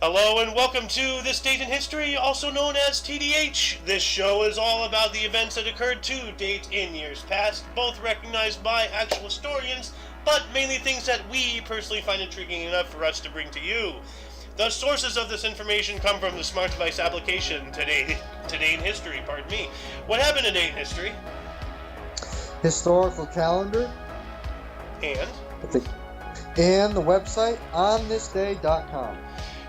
Hello and welcome to This Date in History, also known as TDH. This show is all about the events that occurred to date in years past, both recognized by actual historians, but mainly things that we personally find intriguing enough for us to bring to you. The sources of this information come from the smart device application Today in History, pardon me. What happened today in history? Historical calendar, And and the website onthisday.com.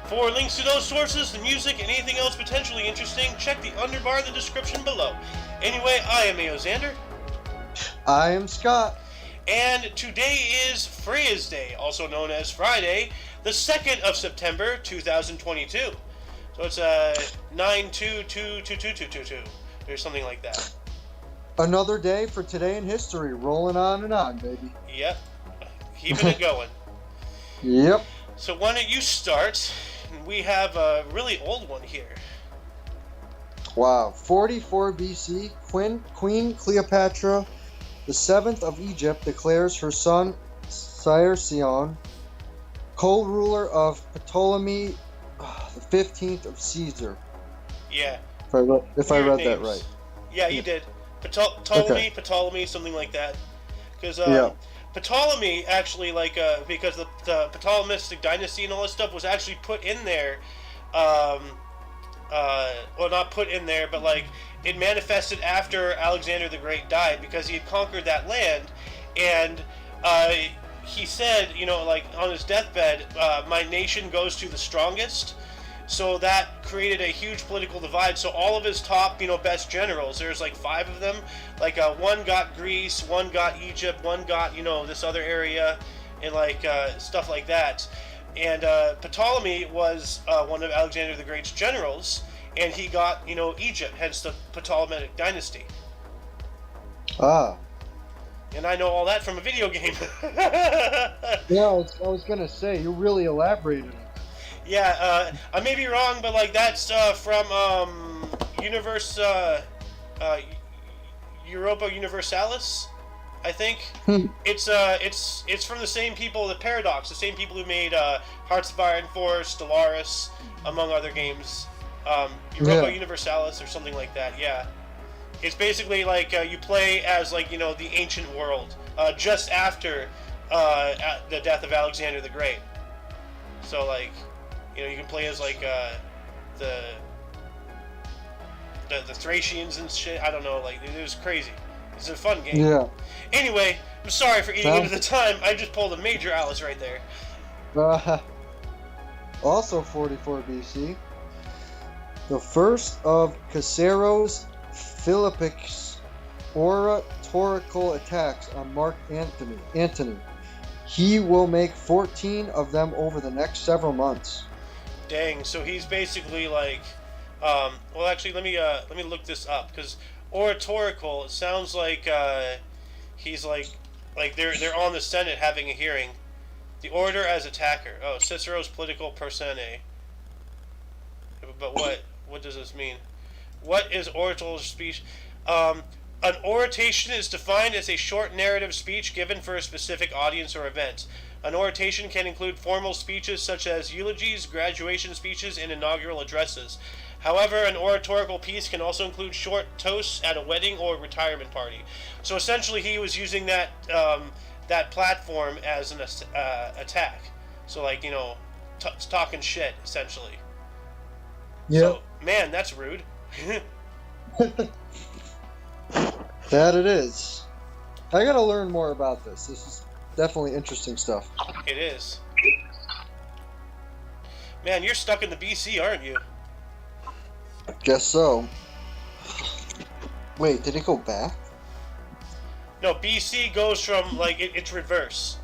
for links to those sources, the music, and anything else potentially interesting, check the underbar in the description below. Anyway, I am Xander. I am Scott. And today is Freya's Day, also known as Friday, the 2nd of September, 2022. So it's 9/2/2/2222. There's something like that. Another day for today in history, rolling on and on, baby. Yep. Keeping it going. Yep. So why don't you start? We have a really old one here. Wow. 44 BC, Queen Cleopatra, the 7th of Egypt, declares her son Cicerone co-ruler of Ptolemy, the 15th of Caesar. Yeah. If I read that right. Yeah, you did. Ptolemy, something like that. Because Ptolemy actually, because the Ptolemistic dynasty and all this stuff was actually put in there. Well, not put in there, but it manifested after Alexander the Great died because he had conquered that land, and he said, on his deathbed, my nation goes to the strongest. So that created a huge political divide. So all of his top, best generals, there's 5 of them. One got Greece, one got Egypt, one got, this other area, and stuff like that. And Ptolemy was one of Alexander the Great's generals, and he got, Egypt, hence the Ptolemaic dynasty. Ah. And I know all that from a video game. Yeah, I was gonna say, you really elaborated. Yeah, I may be wrong, but that's from Europa Universalis, I think. It's from the same people, the Paradox, the same people who made Hearts of Iron 4, Stellaris, among other games. Europa Universalis or something like that. Yeah, it's basically you play as the ancient world, just after the death of Alexander the Great. So you can play as the Thracians and shit. I don't know. It was crazy. It's a fun game. Yeah. Anyway, I'm sorry for eating into the time. I just pulled a major Alice right there. Also 44 BC. The first of Caesaro's Philippic's oratorical attacks on Mark Antony. He will make 14 of them over the next several months. Dang, so he's basically well, actually, let me look this up, because oratorical, it sounds like he's they're on the Senate having a hearing. The orator as attacker. Oh, Cicero's political personae. But what does this mean? What is oratorical speech? An oration is defined as a short narrative speech given for a specific audience or event. An oration can include formal speeches such as eulogies, graduation speeches, and inaugural addresses. However, an oratorical piece can also include short toasts at a wedding or retirement party. So essentially, he was using that that platform as an attack. So talking shit essentially. Yeah. So, man, that's rude. That it is. I gotta learn more about this. This is definitely interesting stuff. It is. Man, you're stuck in the BC, aren't you? Guess so. Wait, did it go back? No, BC goes from it's reverse.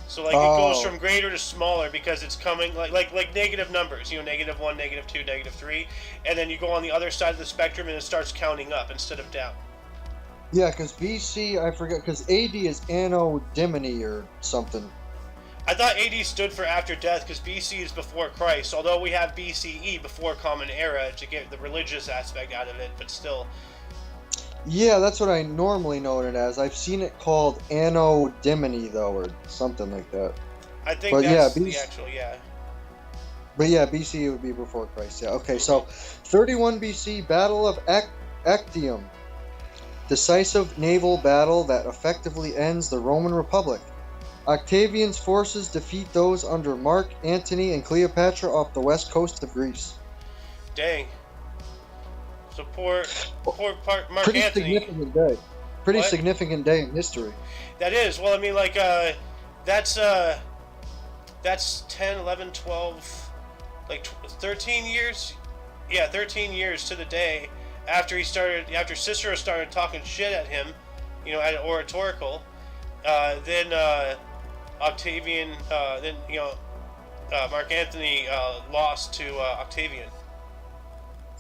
So it goes from greater to smaller because it's coming like negative numbers. -1, -2, -3, and then you go on the other side of the spectrum and it starts counting up instead of down. Yeah, because BC, I forget, because AD is Anno Domini or something. I thought AD stood for after death because BC is before Christ, although we have BCE before Common Era to get the religious aspect out of it, but still. Yeah, that's what I normally know it as. I've seen it called Anno Domini, though, or something like that. I think but that's yeah, the actual, yeah. But yeah, BC would be before Christ. Yeah. Okay. So, 31 BC, Battle of Actium, decisive naval battle that effectively ends the Roman Republic. Octavian's forces defeat those under Mark Antony and Cleopatra off the west coast of Greece. Dang. So poor Mark Pretty Anthony. significant day. Pretty What? significant day in history. That is. Well, I mean, like, that's 10, 11, 12, like 13 years. Yeah, 13 years to the day after Cicero started talking shit at him, at an oratorical. Then Octavian, Mark Antony lost to Octavian.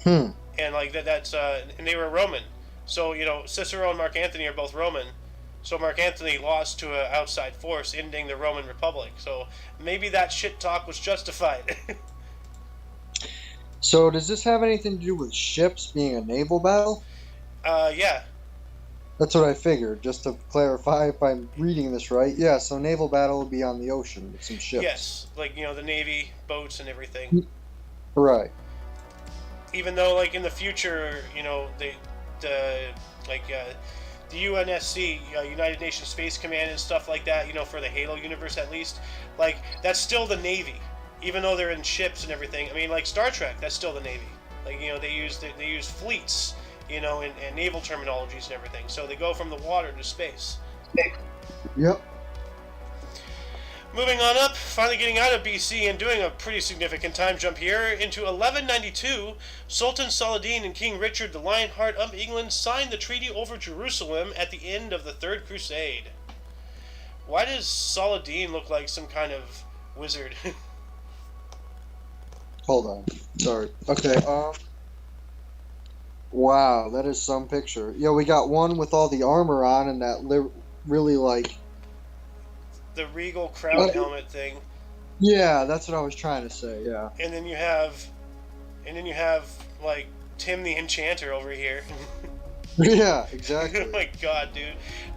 Hmm. And like and they were Roman. So Cicero and Mark Antony are both Roman. So Mark Antony lost to an outside force, ending the Roman Republic. So maybe that shit talk was justified. So does this have anything to do with ships being a naval battle? Yeah. That's what I figured. Just to clarify, if I'm reading this right, yeah. So naval battle would be on the ocean with some ships. Yes, like the Navy, boats, and everything. Right. Even though, like in the future, the UNSC, United Nations Space Command, and stuff like that, for the Halo universe at least, like that's still the Navy, even though they're in ships and everything. I mean, like Star Trek, that's still the Navy. Like they use fleets, and naval terminologies and everything. So they go from the water to space. Yep. Moving on up, finally getting out of BC and doing a pretty significant time jump here into 1192, Sultan Saladin and King Richard the Lionheart of England signed the treaty over Jerusalem at the end of the Third Crusade. Why does Saladin look like some kind of wizard? Hold on. Sorry. Okay. Wow, that is some picture. Yeah, we got one with all the armor on and that really like. The regal crown helmet thing. Yeah, that's what I was trying to say. Yeah. And then you have like Tim the Enchanter over here. Yeah, exactly. Oh my god,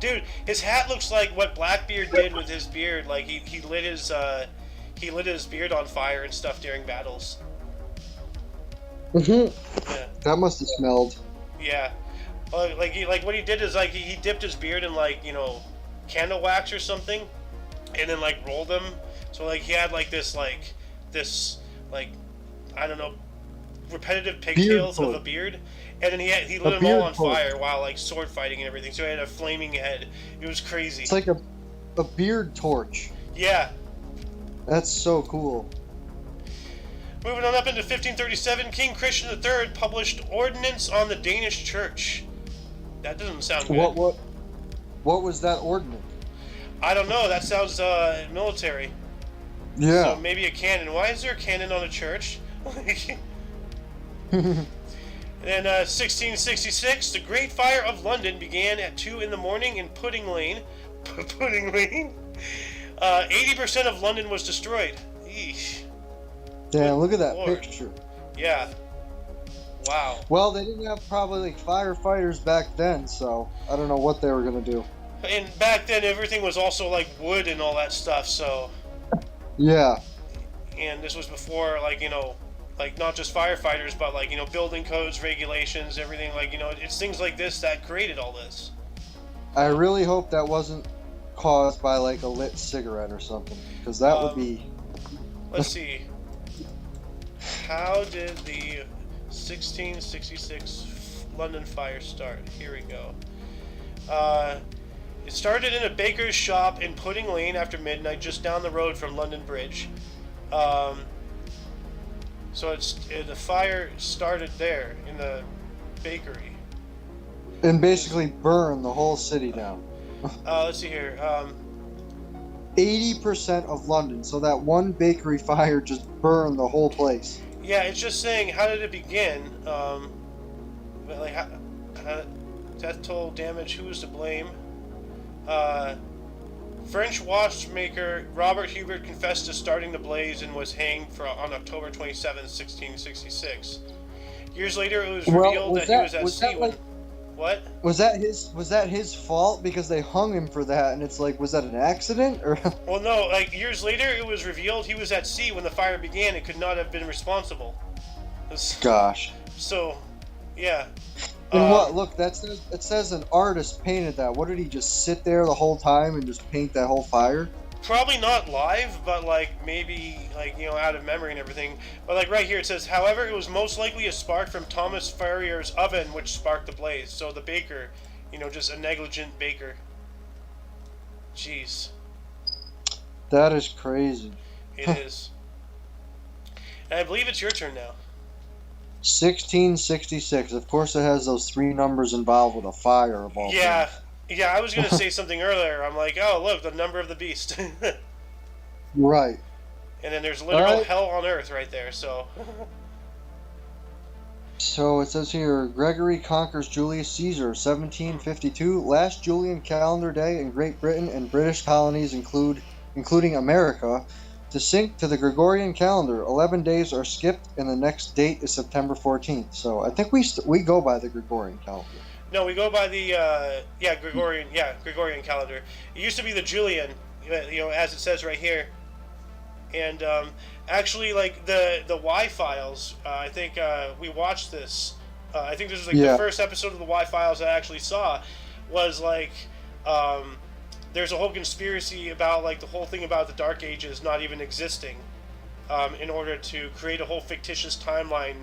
dude, his hat looks like what Blackbeard did with his beard. Like he lit his beard on fire and stuff during battles. Mhm. Yeah. That must have smelled. Yeah. Like what he did is like he dipped his beard in like candle wax or something, and then like rolled them. So like he had like this I don't know, repetitive pigtails of a beard, and then he lit them all on fire while like sword fighting and everything. So he had a flaming head. It was crazy. It's like a beard torch. Yeah. That's so cool. Moving on up into 1537, King Christian III published Ordinance on the Danish Church. That doesn't sound good. What was that ordinance? I don't know. That sounds military. Yeah. So maybe a cannon. Why is there a cannon on a church? And then 1666, the Great Fire of London began at 2 in the morning in Pudding Lane. Pudding Lane? 80% of London was destroyed. Eesh. Damn, look at that Lord. picture. Yeah. Wow. Well, they didn't have probably like firefighters back then, so I don't know what they were going to do. And back then, everything was also like wood and all that stuff, so... Yeah. And this was before, like, like not just firefighters, but like, building codes, regulations, everything. Like, it's things like this that created all this. I really hope that wasn't caused by like a lit cigarette or something, because that would be... Let's see. How did the 1666 London fire start? Here we go. It started in a baker's shop in Pudding Lane after midnight, just down the road from London Bridge. So the fire started there in the bakery. And basically burn the whole city down. Let's see here. 80% of London, so that one bakery fire just burned the whole place. Yeah, it's just saying, how did it begin? Death toll, damage, who was to blame? French watchmaker Robert Hubert confessed to starting the blaze and was hanged on October 27, 1666. Years later, it was revealed that he was at sea when... What? Was that his fault because they hung him for that? And it's like, was that an accident or? Well, no. Like years later, it was revealed he was at sea when the fire began and could not have been responsible. Gosh. So, yeah. And what? Look, it says an artist painted that. What did he just sit there the whole time and just paint that whole fire? Probably not live, but like maybe like out of memory and everything. But like right here it says, however, it was most likely a spark from Thomas Farrier's oven which sparked the blaze. So the baker, just a negligent baker. Jeez. That is crazy. It is. And I believe it's your turn now. 1666. Of course, it has those 3 numbers involved with a fire of all Yeah. things. Yeah, I was gonna say something earlier. I'm like, oh look, the number of the beast. Right. And then there's literal Right. hell on earth right there. So. So it says here, Gregory conquers Julius Caesar, 1752. Last Julian calendar day in Great Britain and British colonies including America, to sync to the Gregorian calendar. 11 days are skipped, and the next date is September 14th. So I think we go by the Gregorian calendar. No, we go by the Gregorian calendar. It used to be the Julian, as it says right here. And actually, like the Y files, I think we watched this. I think this was like the first episode of the Y files I actually saw. Was like there's a whole conspiracy about like the whole thing about the Dark Ages not even existing, in order to create a whole fictitious timeline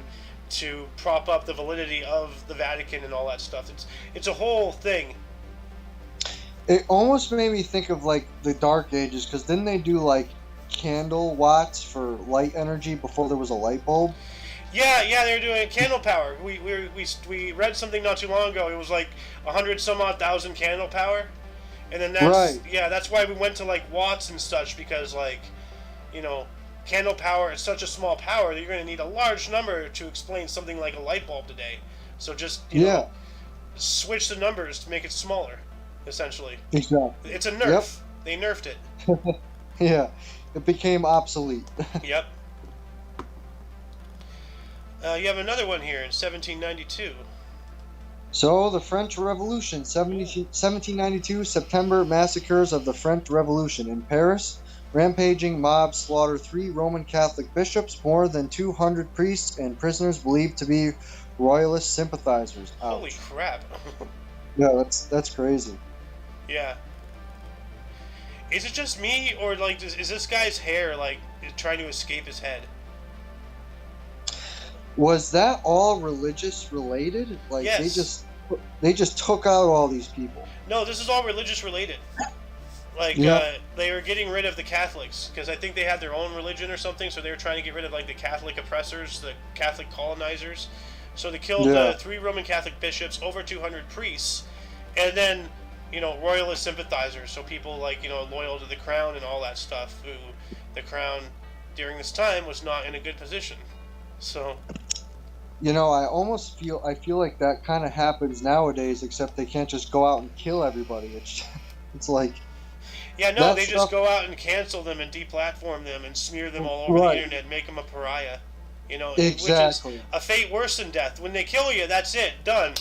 to prop up the validity of the Vatican and all that stuff. It's a whole thing. It almost made me think of like the Dark Ages, because didn't they do like candle watts for light energy before there was a light bulb? Yeah, they're doing candle power. We read something not too long ago. It was like 100 some odd thousand candle power, and then that's why we went to like watts and such, because like, candle power is such a small power that you're going to need a large number to explain something like a light bulb today. So just switch the numbers to make it smaller, essentially. Exactly. It's a nerf. Yep. They nerfed it. Yeah, it became obsolete. Yep. You have another one here in 1792. So, the French Revolution, 1792, September massacres of the French Revolution in Paris. Rampaging mobs slaughter 3 Roman Catholic bishops, more than 200 priests, and prisoners believed to be royalist sympathizers. Ouch. Holy crap. Yeah, that's crazy. Yeah. Is it just me, or like is this guy's hair like trying to escape his head? Was that all religious related? Like yes. they just took out all these people. No, this is all religious related. Like they were getting rid of the Catholics because I think they had their own religion or something, so they were trying to get rid of like the Catholic oppressors, the Catholic colonizers. So they killed 3 Roman Catholic bishops, over 200 priests, and then royalist sympathizers, so people like loyal to the crown and all that stuff. Who the crown during this time was not in a good position. So. I feel like that kind of happens nowadays, except they can't just go out and kill everybody. It's like. Yeah, no, they just go out and cancel them and deplatform them and smear them all over the internet and make them a pariah. Exactly. Which is a fate worse than death. When they kill you, that's it, done.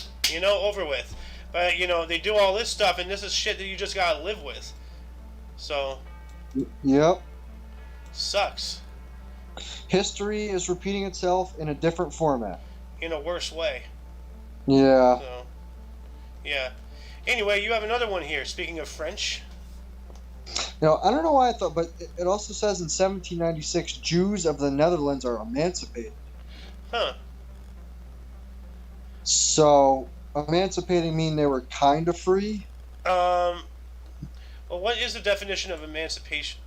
Over with. But they do all this stuff, and this is shit that you just gotta live with. So. Yep. Sucks. History is repeating itself in a different format. In a worse way. Yeah. So. Yeah. Anyway, you have another one here. Speaking of French. I don't know why I thought, but it also says in 1796, Jews of the Netherlands are emancipated. Huh. So, emancipating mean they were kind of free? Well, what is the definition of emancipation?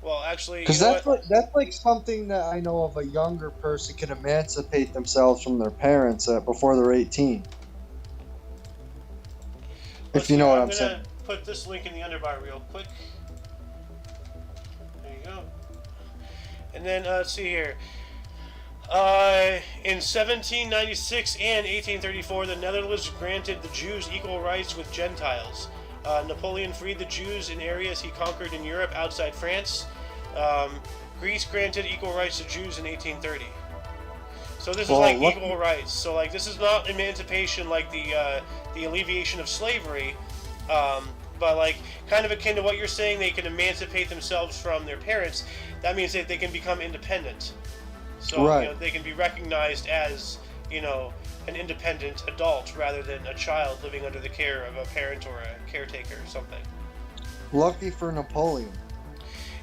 Well, actually, because that's like something that I know of a younger person can emancipate themselves from their parents before they're 18. If you know what I'm saying. Put this link in the underbar real quick. There you go. And then let's see here. In 1796 and 1834, the Netherlands granted the Jews equal rights with Gentiles. Napoleon freed the Jews in areas he conquered in Europe outside France. Greece granted equal rights to Jews in 1830. So this is Well, like what? equal rights. So like this is not emancipation like the alleviation of slavery, but like kind of akin to what you're saying. They can emancipate themselves from their parents. That means that they can become independent. So Right. they can be recognized as an independent adult rather than a child living under the care of a parent or a caretaker or something. Lucky for Napoleon.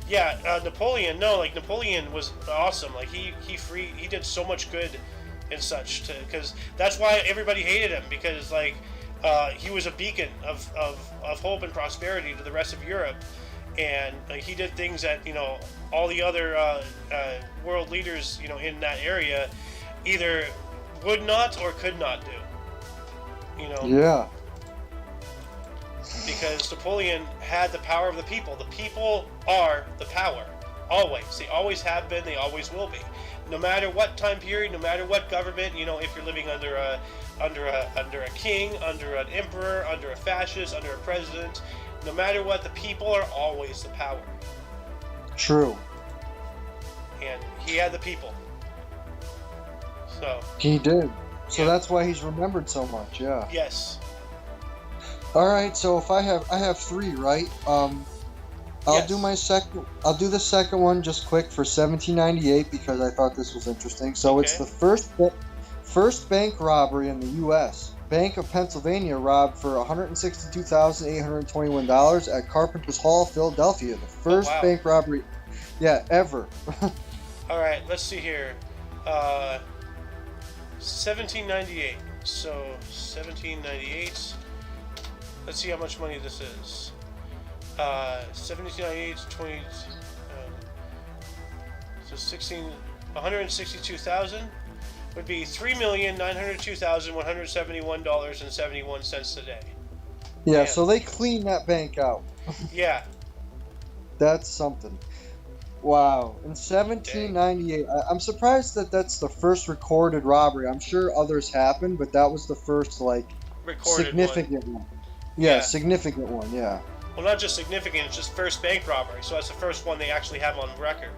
Yeah, Napoleon. No, like Napoleon was awesome. Like he did so much good and such. Because that's why everybody hated him, because like he was a beacon of hope and prosperity to the rest of Europe, and like he did things that all the other world leaders in that area either would not or could not do. Yeah. Because Napoleon had the power of the people. The people are the power. Always. They always have been. They always will be. No matter what time period, no matter what government, if you're living under a king, under an emperor, under a fascist, under a president, no matter what, the people are always the power. True. And he had the people. So. He did. So Yeah. that's why he's remembered so much. Yeah. Yes. All right. So if I have three, right? I'll Yes. do my second. I'll do the second one just quick for 1798 because I thought this was interesting. So it's Okay. the first bank robbery in the U.S. Bank of Pennsylvania robbed for $162,821 at Carpenter's Hall, Philadelphia. The first wow. bank robbery, ever. All right. Let's see here. 1798. So 1798. Let's see how much money this is. 1798 20. So 162,000 would be $3,902,171.71 today. Yeah. Man. So they cleaned that bank out. Yeah. That's something. Wow. In 1798, I'm surprised that that's the first recorded robbery. I'm sure others happened, but that was the first, Recorded significant one. Yeah. Significant one, yeah. Well, not just significant, it's just first bank robbery. So that's the first one they actually have on record.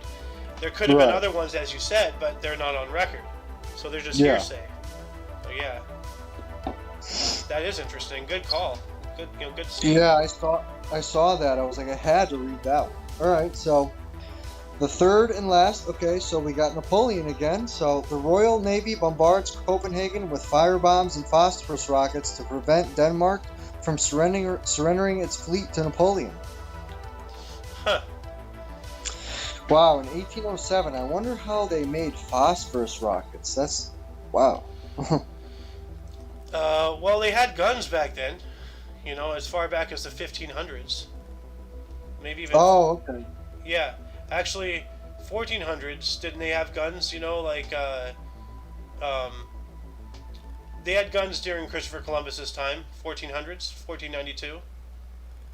There could have been Right. other ones, as you said, but they're not on record. So they're just Yeah. hearsay. So yeah. That is interesting. Good call. Good, good to see. Yeah, I saw that. I was like, I had to read that one. All right, so the third and last. Okay, so we got Napoleon again. So the Royal Navy bombards Copenhagen with firebombs and phosphorus rockets to prevent Denmark from surrendering its fleet to Napoleon. Huh. Wow, in 1807, I wonder how they made phosphorus rockets. That's wow. Well, they had guns back then. As far back as the 1500s. Maybe even. Oh, okay. Yeah, actually, 1400s. Didn't they have guns? They had guns during Christopher Columbus's time, 1400s, 1492.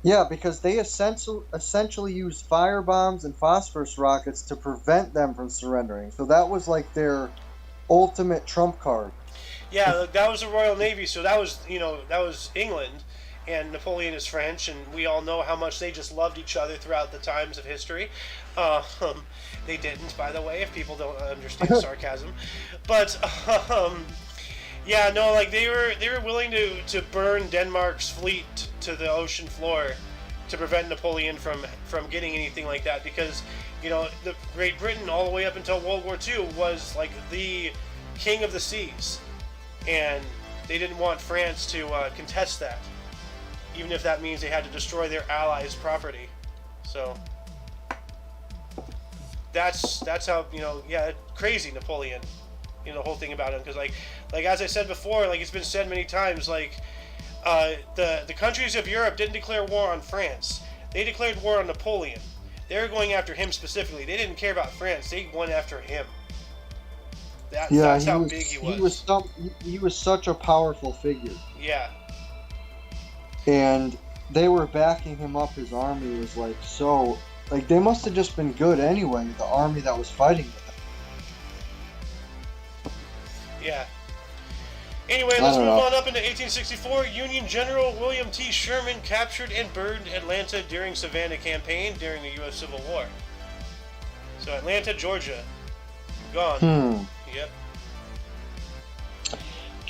Yeah, because they essentially used firebombs and phosphorus rockets to prevent them from surrendering. So that was like their ultimate trump card. Yeah, that was the Royal Navy. So that was England, and Napoleon is French, and we all know how much they just loved each other throughout the times of history. They didn't, by the way, if people don't understand sarcasm. But yeah, no, like they were willing to burn Denmark's fleet to the ocean floor to prevent Napoleon from getting anything like that, because the Great Britain all the way up until World War II was like the king of the seas, and they didn't want France to contest that, even if that means they had to destroy their allies' property. So that's how crazy Napoleon. The whole thing about him, because like as I said before, like it's been said many times, like the countries of Europe didn't declare war on France. They declared war on Napoleon. They were going after him specifically. They didn't care about France. They went after him. That's how big he was. He was such a powerful figure. Yeah. And they were backing him up. His army was they must have just been good anyway. The army that was fighting with him. Yeah. Anyway, let's move on up into 1864. Union General William T. Sherman captured and burned Atlanta during Savannah Campaign during the U.S. Civil War. So Atlanta, Georgia, gone. Yep.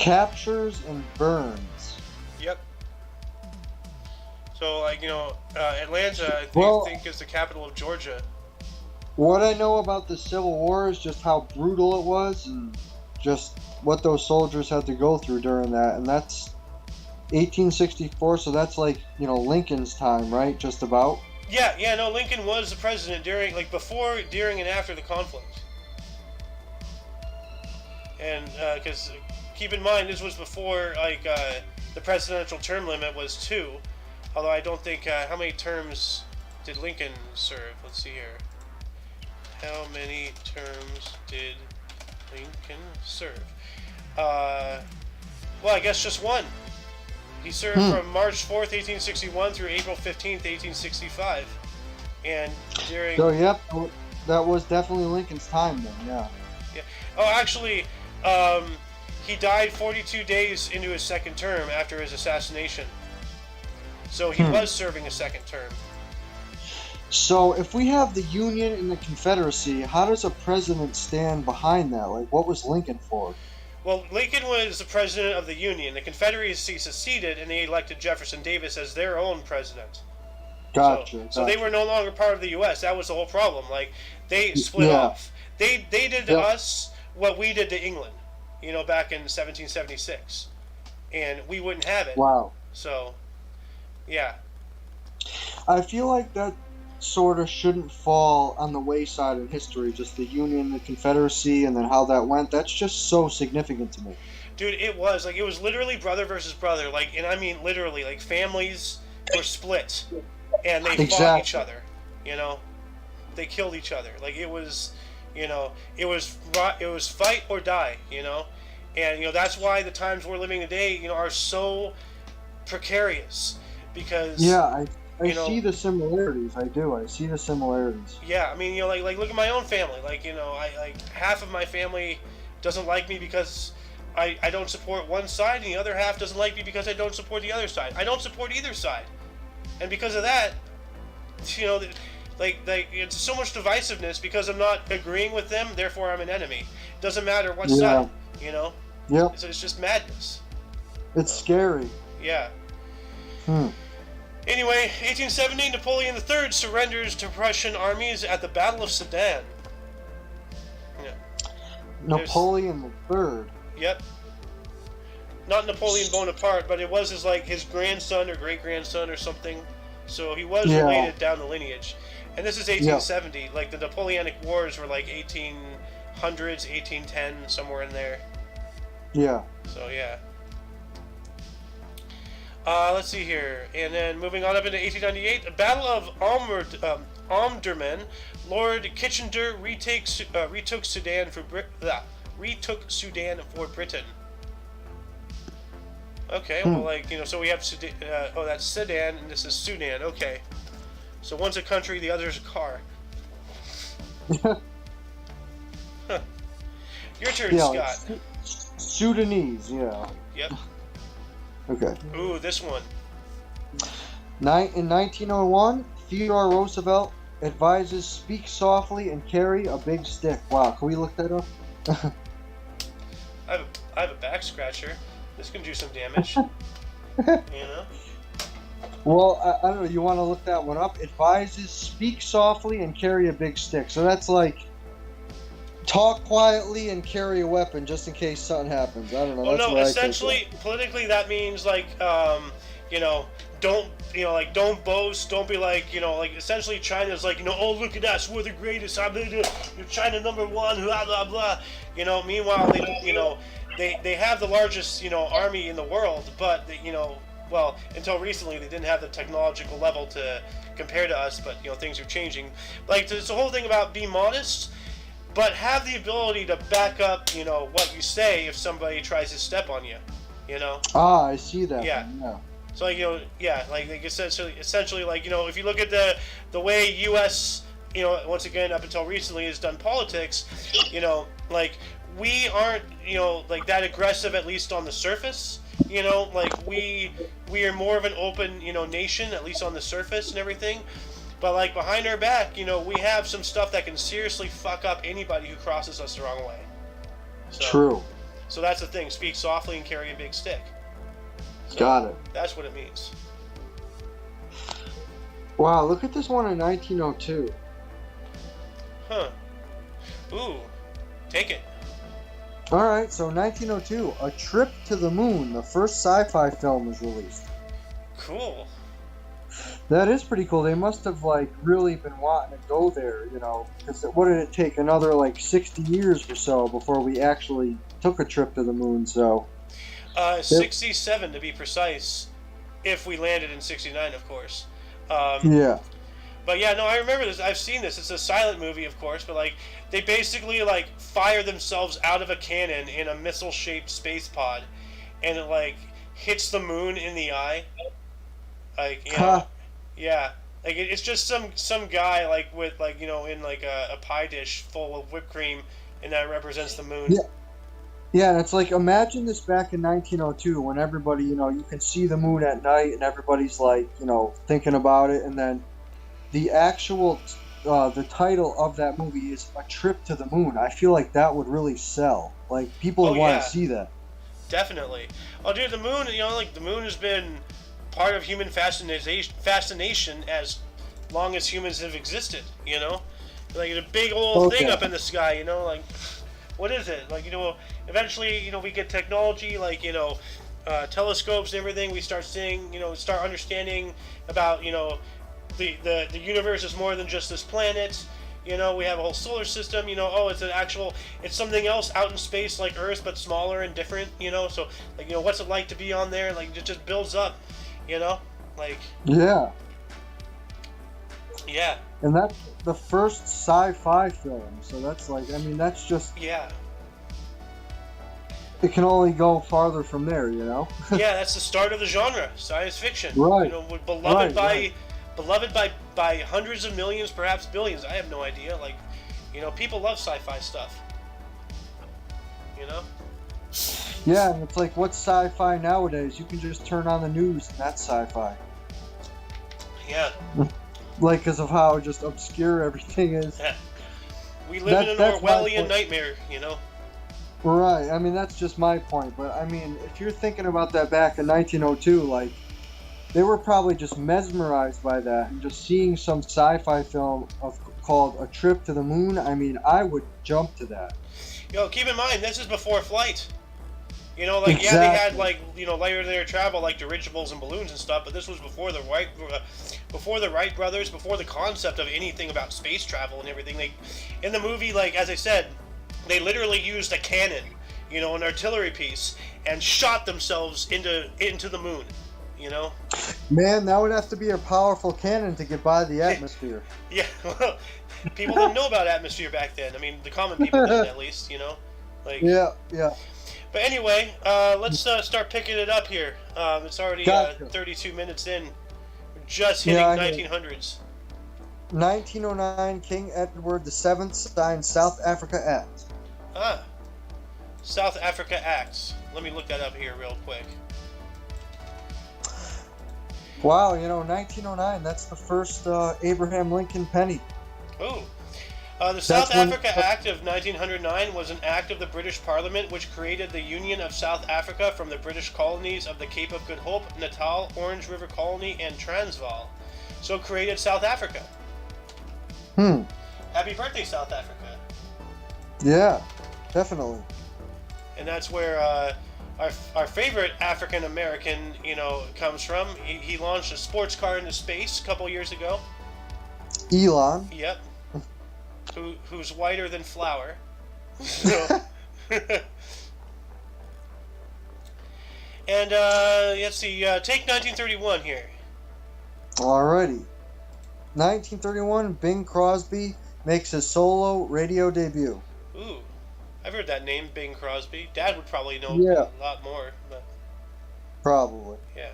Captures and burns. Yep. So, like, Atlanta, I think is the capital of Georgia. What I know about the Civil War is just how brutal it was and just what those soldiers had to go through during that. And that's 1864, so that's like, Lincoln's time, right? Just about. Yeah, no, Lincoln was the president during, before, during, and after the conflict. And, because, keep in mind, this was before, the presidential term limit was 2. Although I don't think, how many terms did Lincoln serve? Let's see here. How many terms did Lincoln serve? Well, I guess just 1. He served from March 4th, 1861 through April 15th, 1865. And during... So, yep, that was definitely Lincoln's time then, yeah. Yeah. Oh, actually, he died 42 days into his second term after his assassination. So he was serving a second term. So if we have the Union and the Confederacy, how does a president stand behind that? Like, what was Lincoln for? Well, Lincoln was the president of the Union. The Confederacy seceded, and they elected Jefferson Davis as their own president. Gotcha. So they were no longer part of the U.S. That was the whole problem. Like, they split off. They did to us what we did to England, back in 1776. And we wouldn't have it. Wow. So, yeah. I feel like that sort of shouldn't fall on the wayside in history, just the Union, the Confederacy, and then how that went. That's just so significant to me. Dude, it was literally brother versus brother, and I mean literally, families were split and they fought each other, they killed each other. It was fight or die, and that's why the times we're living today, are so precarious, because I see the similarities. I do. I see the similarities. Yeah, I mean, look at my own family. Half of my family doesn't like me because I don't support one side, and the other half doesn't like me because I don't support the other side. I don't support either side, and because of that, it's so much divisiveness because I'm not agreeing with them. Therefore, I'm an enemy. It doesn't matter what side, Yep. It's just madness. It's scary. Yeah. Anyway, 1870, Napoleon III surrenders to Prussian armies at the Battle of Sedan. Yeah. Napoleon III. Yep. Not Napoleon Bonaparte, but it was his grandson or great-grandson or something. So he was related down the lineage. And this is 1870. The Napoleonic Wars were 1800s, 1810, somewhere in there. Yeah. So, yeah. Let's see here, and then moving on up into 1898, the Battle of Omdurman, Lord Kitchener retook Sudan for Britain. Okay, well, so we have Sudan. That's Sudan, and this is Sudan. Okay, so one's a country, the other's a car. Huh. Your turn, Scott. Sudanese, yeah. Yep. Okay. Ooh, this one. In 1901, Theodore Roosevelt advises speak softly and carry a big stick. Wow, can we look that up? I have a back scratcher. This can do some damage. Well, I don't know. You want to look that one up? Advises speak softly and carry a big stick. So that's talk quietly and carry a weapon just in case something happens. I don't know. Well, no, essentially, politically, that means don't boast, don't be essentially China's oh, look at us, we're the greatest, China #1, blah blah blah. Meanwhile they have the largest army in the world, but well, until recently they didn't have the technological level to compare to us, but things are changing. It's the whole thing about be modest, but have the ability to back up, what you say if somebody tries to step on you, Ah, I see that. Yeah. Yeah. So essentially, if you look at the way U.S., once again up until recently has done politics, we aren't, that aggressive, at least on the surface. We are more of an open, nation, at least on the surface and everything. But behind our back, we have some stuff that can seriously fuck up anybody who crosses us the wrong way. So, True. So that's the thing. Speak softly and carry a big stick. So Got it. that's what it means. Wow, look at this one in 1902. Huh. Ooh. Take it. All right, so 1902, A Trip to the Moon, the first sci-fi film, was released. Cool. That is pretty cool. They must have like really been wanting to go there, you know, because what did it take? Another like 60 years or so before we actually took a trip to the moon. So 67 to be precise, if we landed in 69, of course. Yeah. But yeah, no, I remember this. I've seen this. It's a silent movie, of course, but like they basically like fire themselves out of a cannon in a missile-shaped space pod, and it like hits the moon in the eye. Like, you know, yeah, like it's just some guy like with like, you know, in like a pie dish full of whipped cream, and that represents the moon. Yeah. Yeah, and it's like, imagine this back in 1902 when everybody, you know, you can see the moon at night and everybody's like, you know, thinking about it, and then the actual the title of that movie is A Trip to the Moon. I feel like that would really sell. Like, people would want to see that. Definitely. Oh, dude, the moon, you know, like the moon has been part of human fascination as long as humans have existed, you know? Like, it's a big old thing up in the sky, you know? Like, what is it? Like, you know, eventually, you know, we get technology, like, you know, telescopes and everything. We start seeing, you know, start understanding about, you know, the universe is more than just this planet. You know, we have a whole solar system. You know, oh, it's something else out in space like Earth, but smaller and different. You know, so like, you know, what's it like to be on there? Like, it just builds up. You know, like. Yeah. Yeah. And that's the first sci-fi film. So that's like, I mean, that's just. Yeah. It can only go farther from there, you know. Yeah, that's the start of the genre, science fiction. Right. You know, beloved by hundreds of millions, perhaps billions. I have no idea. Like, you know, people love sci-fi stuff. You know? Yeah, and it's like, what's sci-fi nowadays? You can just turn on the news and that's sci-fi. Yeah. Like, because of how just obscure everything is. Yeah. We live in an Orwellian nightmare, you know? Right. I mean, that's just my point. But, I mean, if you're thinking about that back in 1902, like, they were probably just mesmerized by that, and just seeing some sci-fi film called A Trip to the Moon. I mean, I would jump to that. Yo, keep in mind, this is before flight. You know, like, exactly. Yeah, they had, like, you know, later in their travel, like dirigibles and balloons and stuff, but this was before the Wright brothers, before the concept of anything about space travel and everything. They, in the movie, like, as I said, they literally used a cannon, you know, an artillery piece, and shot themselves into the moon. You know? Man, that would have to be a powerful cannon to get by the atmosphere. Yeah, well, people didn't know about atmosphere back then. I mean, the common people didn't, at least, you know? Like. Yeah. But anyway, let's start picking it up here. It's already 32 minutes in. We're just hitting 1900s. 1909, King Edward VII signed South Africa Act. Ah. South Africa Acts. Let me look that up here real quick. Wow, you know, 1909, that's the first Abraham Lincoln penny. Ooh. The South Africa Act of 1909 was an act of the British Parliament which created the Union of South Africa from the British colonies of the Cape of Good Hope, Natal, Orange River Colony, and Transvaal. So it created South Africa. Happy birthday, South Africa. Yeah, definitely. And that's where our favorite African American, you know, comes from. He launched a sports car into space a couple years ago. Elon. Yep. Who's whiter than flour. And let's see. Take 1931 here. Alrighty. 1931, Bing Crosby makes his solo radio debut. Ooh. I've heard that name, Bing Crosby. Dad would probably know a lot more. But. Probably. Yeah.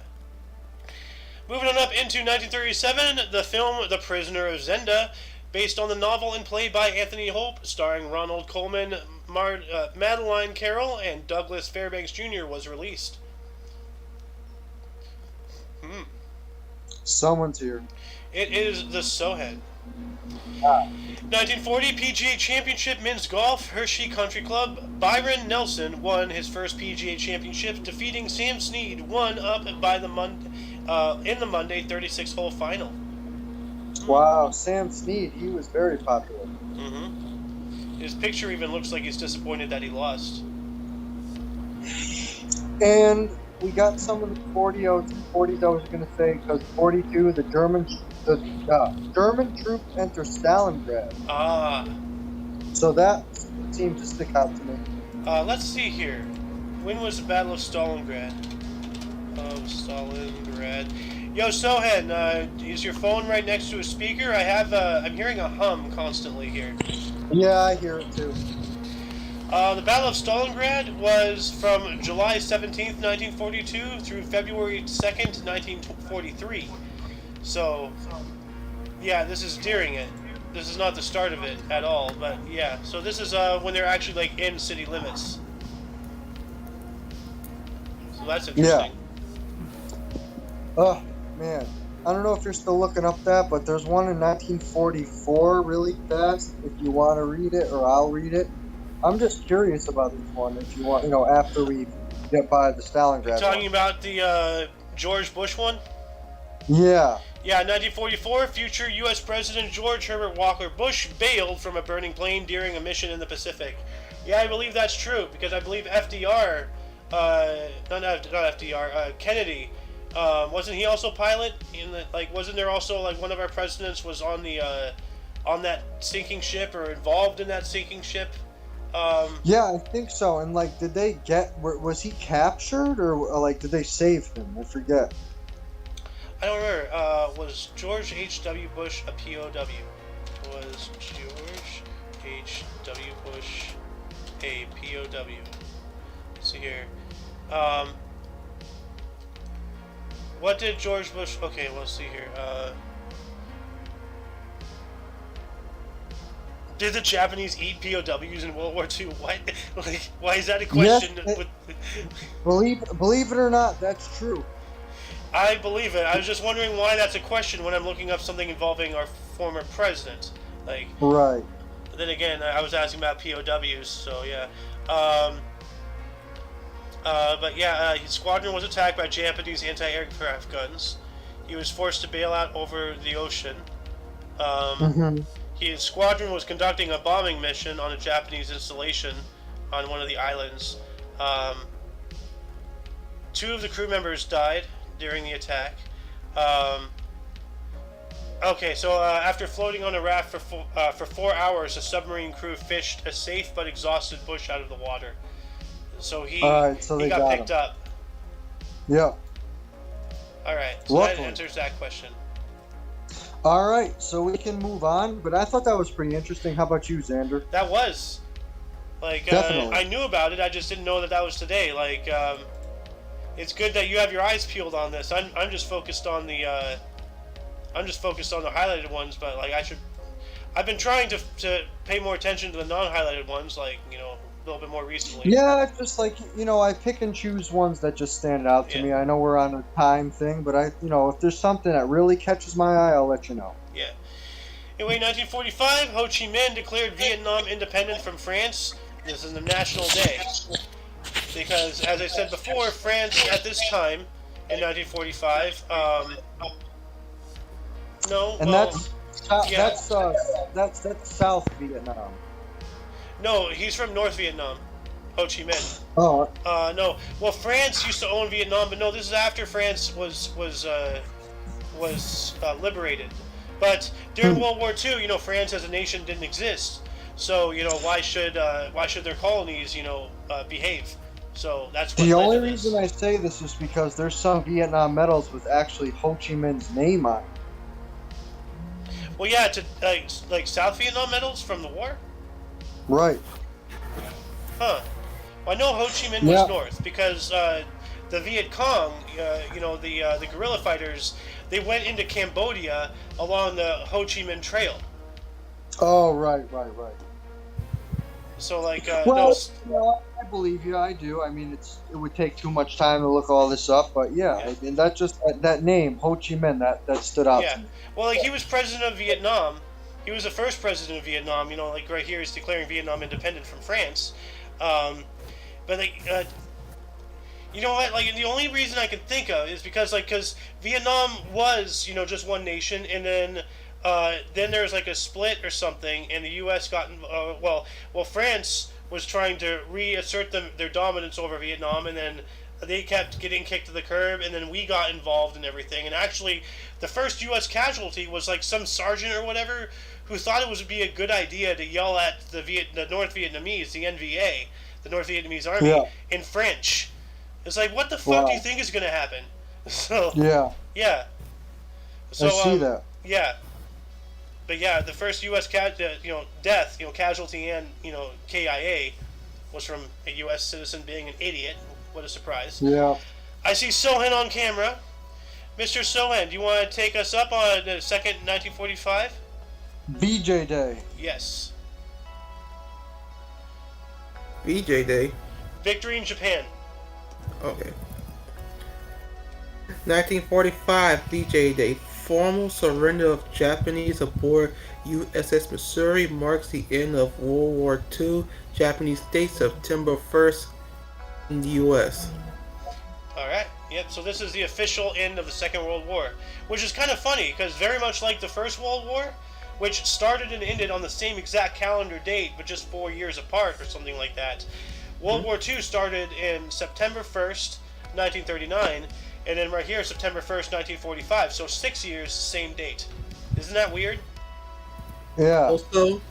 Moving on up into 1937, the film The Prisoner of Zenda, based on the novel and play by Anthony Hope, starring Ronald Colman, Madeline Carroll, and Douglas Fairbanks Jr., was released. Someone's here. It is the Sohead. Ah. 1940 PGA Championship Men's Golf, Hershey Country Club. Byron Nelson won his first PGA Championship, defeating Sam Snead, one up by the in the Monday 36-hole final. Wow, Sam Snead, he was very popular. His picture even looks like he's disappointed that he lost. And we got some of the 40s I was going to say, because 42, the German troops enter Stalingrad. Ah. So that seemed to stick out to me. Let's see here. When was the Battle of Stalingrad? Yo, Sohen, is your phone right next to a speaker? I'm hearing a hum constantly here. Yeah, I hear it too. The Battle of Stalingrad was from July 17th, 1942 through February 2nd, 1943. So, yeah, this is during it. This is not the start of it at all, but yeah. So this is when they're actually like in city limits. So that's interesting. Yeah. Oh, man. I don't know if you're still looking up that, but there's one in 1944 really fast if you want to read it, or I'll read it. I'm just curious about this one if you want, after we get by the Stalingrad You're talking one. about the George Bush one? Yeah. Yeah, 1944, future U.S. President George Herbert Walker Bush bailed from a burning plane during a mission in the Pacific. Yeah, I believe that's true, because I believe FDR, not FDR, Kennedy, wasn't he also pilot? Wasn't there also one of our presidents was on on that sinking ship or involved in that sinking ship? Yeah, I think so. And did they was he captured, or did they save him? I forget. I don't remember. Was George H.W. Bush a POW? Was George H.W. Bush a POW? Let's see here. What did George Bush... Okay, let's see here. Did the Japanese eat POWs in World War II? What? Why is that a question? Yes, believe it or not, that's true. I believe it. I was just wondering why that's a question when I'm looking up something involving our former president. Right. Then again, I was asking about POWs, so yeah. But yeah, his squadron was attacked by Japanese anti-aircraft guns. He was forced to bail out over the ocean. His squadron was conducting a bombing mission on a Japanese installation on one of the islands. Two of the crew members died during the attack. Okay, so after floating on a raft for 4 hours, the submarine crew fished a safe but exhausted Bush out of the water. So he got picked up. Yeah. All right, so that answers that question. All right, so we can move on. But I thought that was pretty interesting. How about you, Xander? That was. Definitely. I knew about it. I just didn't know that was today. It's good that you have your eyes peeled on this. I'm just focused on the highlighted ones, but I've been trying to pay more attention to the non-highlighted ones, a little bit more recently. Yeah, just I pick and choose ones that just stand out to me. I know we're on a time thing, but if there's something that really catches my eye, I'll let you know. Yeah. Anyway, 1945, Ho Chi Minh declared Vietnam independent from France. This is a national day. Because, as I said before, France at this time, in 1945, that's South Vietnam. No, he's from North Vietnam, Ho Chi Minh. Oh. No. Well, France used to own Vietnam, but no, this is after France was liberated. But during World War II, France as a nation didn't exist. So, why should their colonies, behave? So that's what the only reason I say this is because there's some Vietnam medals with actually Ho Chi Minh's name on it. Well, yeah, South Vietnam medals from the war. Right. Huh. Well, I know Ho Chi Minh was north because the Viet Cong, the guerrilla fighters, they went into Cambodia along the Ho Chi Minh Trail. Oh, right. So, I believe you. I do. I mean, it would take too much time to look all this up, but I mean, that name, Ho Chi Minh, that stood out to me. Well, he was president of Vietnam He was the first president of Vietnam. You know, like right here is declaring Vietnam independent from France. Um, but like, you know what? Like the only reason I can think of is because Vietnam was just one nation, and then there's like a split or something, and the U.S. got France was trying to reassert their dominance over Vietnam, and then they kept getting kicked to the curb, and then we got involved in everything. And actually, the first U.S. casualty was like some sergeant or whatever who thought it would be a good idea to yell at the North Vietnamese, the NVA, the North Vietnamese Army, in French. It's like, what the fuck do you think is going to happen? So yeah. So I see that. Yeah. But yeah, the first U.S. death, casualty, and KIA was from a U.S. citizen being an idiot. What a surprise! Yeah. I see Sohan on camera. Mr. Sohan, do you want to take us up on the second 1945? BJ Day. Yes. BJ Day. Victory in Japan. Okay. 1945 BJ Day. Formal surrender of Japanese aboard USS Missouri marks the end of World War II. Japanese State, September 1st in the U.S. Alright, yep, so this is the official end of the Second World War, which is kind of funny, because very much like the First World War, which started and ended on the same exact calendar date, but just 4 years apart or something like that. World War II started in September 1st, 1939, and then right here, September 1st, 1945, so 6 years, same date. Isn't that weird? Yeah. Also,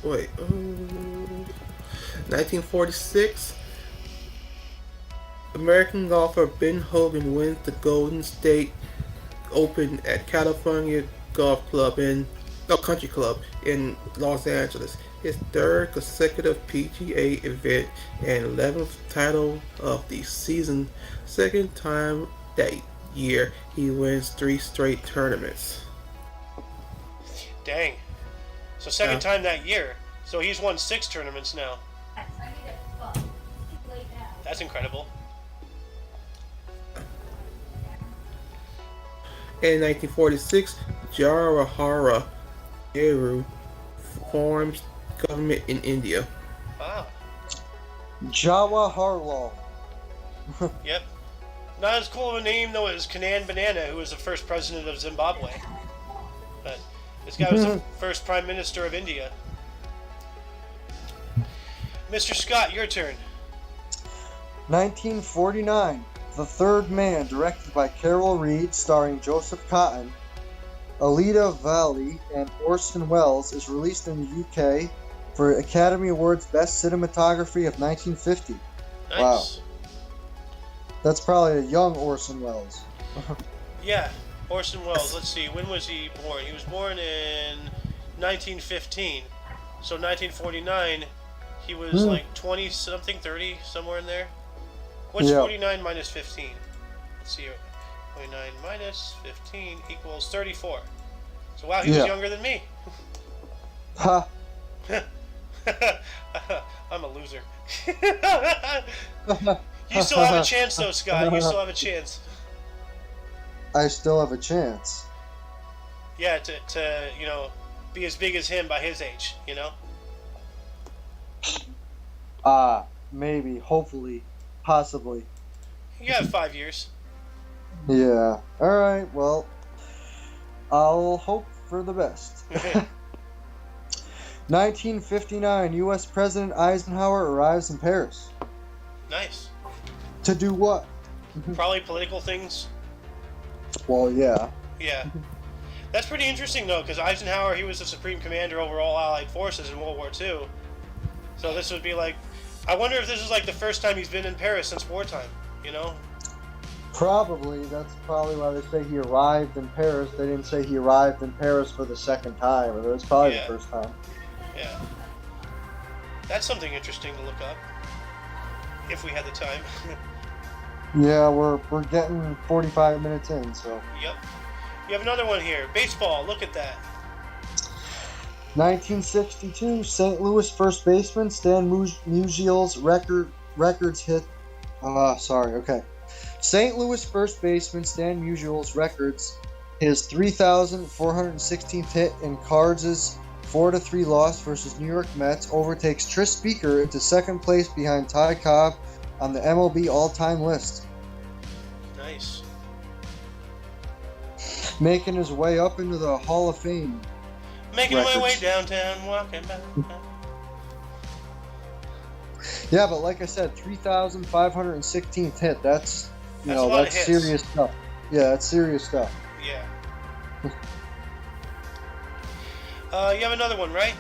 1946, American golfer Ben Hogan wins the Golden State Open at California Country Club in Los Angeles. His third consecutive PGA event and 11th title of the season. Second time that year, he wins 3 straight tournaments. Dang. So second time that year. So he's won 6 tournaments now. That's incredible. In 1946, Jawaharlal Nehru forms government in India. Wow. Jawaharlal. Yep. Not as cool of a name though as Kanan Banana, who was the first president of Zimbabwe. But this guy was the first prime minister of India. Mr. Scott, your turn. 1949, The Third Man, directed by Carol Reed, starring Joseph Cotton, Alida Valli, and Orson Welles, is released in the UK for Academy Awards Best Cinematography of 1950. Nice. Wow. That's probably a young Orson Welles. Yeah, Orson Welles. Let's see, when was he born? He was born in 1915. So 1949, he was like 20-something, 30, somewhere in there. What's 49 minus 15? Let's see here. 49 minus 15 equals 34. So wow, he was younger than me. Ha! I'm a loser. You still have a chance though, Scott. You still have a chance. I still have a chance. Yeah, to be as big as him by his age, Maybe, hopefully, possibly. You have 5 years. Yeah. Alright, well, I'll hope for the best. 1959, U.S. President Eisenhower arrives in Paris. Nice. To do what? Probably political things. Well, yeah. Yeah. That's pretty interesting, though, because Eisenhower, he was the supreme commander over all Allied forces in World War II. So this would be like... I wonder if this is like the first time he's been in Paris since wartime, Probably. That's probably why they say he arrived in Paris. They didn't say he arrived in Paris for the second time. Or it was probably the first time. Yeah. That's something interesting to look up. If we had the time. Yeah, we're getting 45 minutes in, so... Yep. You have another one here. Baseball, look at that. 1962, St. Louis first baseman Stan Musial's records hit... St. Louis first baseman Stan Musial's records His 3,416th hit in Cards' 4-3 loss versus New York Mets overtakes Tris Speaker into second place behind Ty Cobb on the MLB all-time list, Nice. making his way up into the Hall of Fame. Making my way Records. downtown, walking back. Yeah, but like I said, 3,516th hit. That's That's a lot of that's hits. serious stuff. Yeah, that's serious stuff. Yeah. You have another one, right?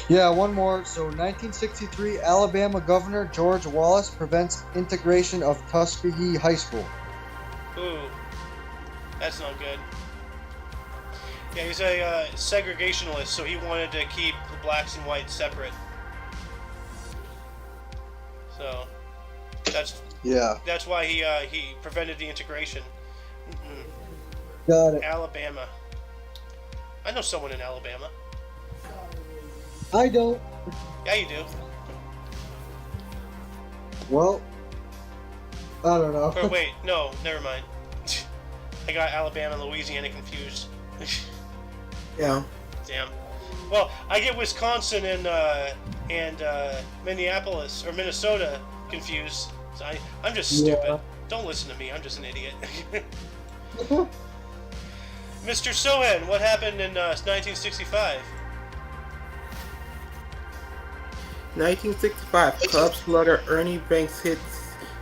Yeah, one more. So, 1963, Alabama Governor George Wallace prevents integration of Tuskegee High School. Ooh, that's not good. Yeah, he's a segregationalist, so he wanted to keep the blacks and whites separate. So that's why he prevented the integration. Got it. Alabama. I know someone in Alabama. I don't. Yeah, you do. Well, I don't know. Or wait, no, never mind. I got Alabama and Louisiana confused. Yeah. Damn. Well, I get Wisconsin and Minneapolis or Minnesota confused. So I'm just stupid. Yeah. Don't listen to me. I'm just an idiot. Mr. Sohan, what happened in 1965? 1965, Cubs slugger Ernie Banks hits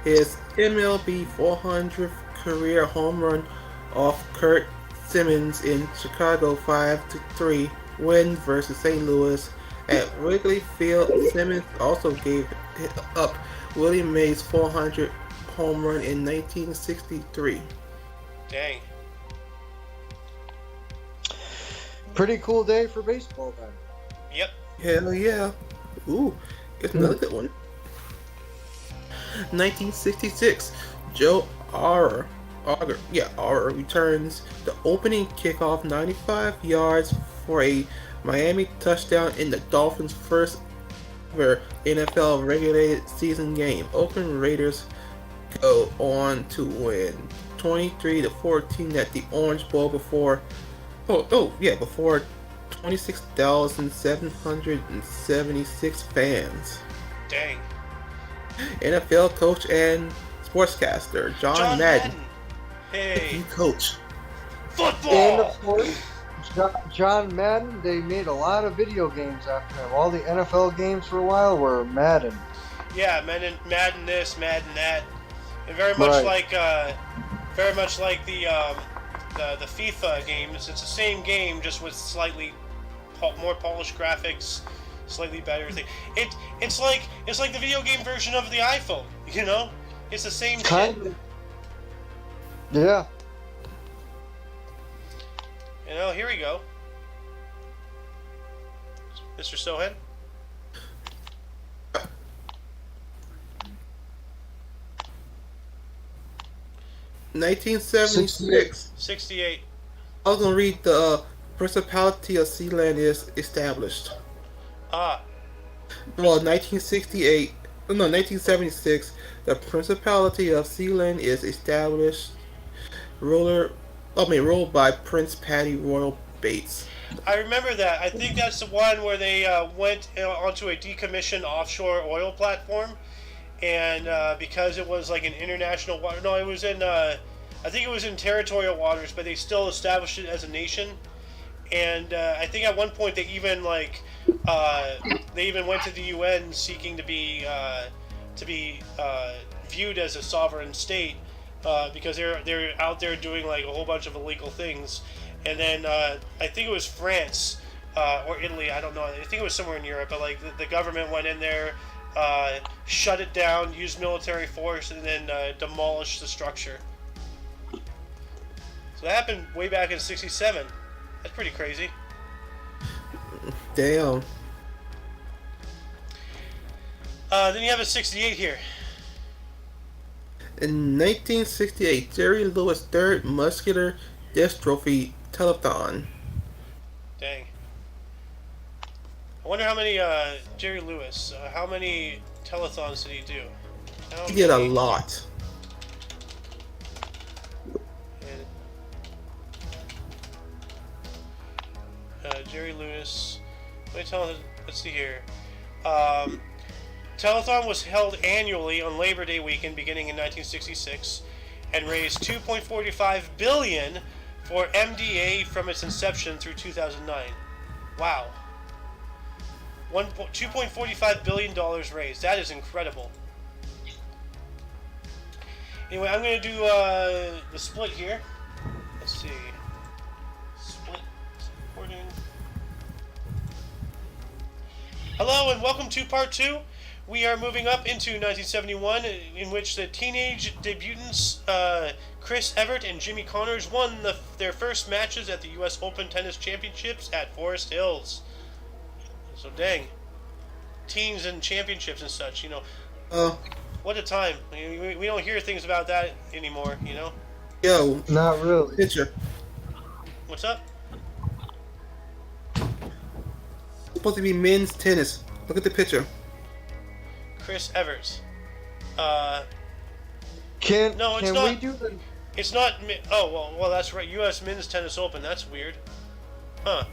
his MLB 400th career home run off Kurt Simmons in Chicago 5-3 win versus St. Louis at Wrigley Field. Simmons also gave up Willie Mays' 400th home run in 1963. Dang. Pretty cool day for baseball then. Yep. Hell yeah. Ooh, it's another good one. 1966, Joe Auger returns the opening kickoff 95 yards for a Miami touchdown in the Dolphins' first ever NFL regular season game. Oakland Raiders go on to win 23-14 at the Orange Bowl before 26,776 fans. Dang. NFL coach and sportscaster John Madden. Hey. You coach. Football. And of course, John Madden. They made a lot of video games after him. All the NFL games for a while were Madden. Yeah, Madden this, Madden that, and very much like the FIFA games. It's the same game, just with slightly more polished graphics, slightly better thing. It's like the video game version of the iPhone. You know, it's the same Kind shit. of. Yeah. You know, here we go, Mr. Sohan. (1976). 68. I was gonna read the Principality of Sealand is established. Ah, Well, 1976, the Principality of Sealand is established. Ruled by Prince Patty Royal Bates. I remember that. I think that's the one where they went onto a decommissioned offshore oil platform, and because it was like an international water, no, it was in, I think it was in territorial waters, but they still established it as a nation. And I think at one point they even they even went to the UN seeking to be viewed as a sovereign state, because they're out there doing like a whole bunch of illegal things. And then I think it was France or Italy, I don't know. I think it was somewhere in Europe, but like the government went in there, shut it down, used military force, and then demolished the structure. So that happened way back in '67. That's pretty crazy. Damn. Then you have a '68 here. In 1968, Jerry Lewis' third muscular dystrophy telethon. Dang. I wonder how many Jerry Lewis. How many telethons did he do? He did a lot. Jerry Lewis. Let's see here. Telethon was held annually on Labor Day weekend beginning in 1966 and raised $2.45 billion for MDA from its inception through 2009. Wow. $2.45 billion raised. That is incredible. Anyway, I'm going to do the split here. Let's see. Split. Recording. Hello and welcome to part 2. We are moving up into 1971, in which the teenage debutants Chris Evert and Jimmy Connors won their first matches at the U.S. Open Tennis Championships at Forest Hills. So dang, teens and championships and such, you know. What a time. We don't hear things about that anymore, you know. Yo, Not really. picture. What's up? Supposed to be men's tennis. Look at the picture. Chris Evert. Can No, it's can not. we do the? It's not. Oh well, that's right. U.S. Men's Tennis Open. That's weird. Huh.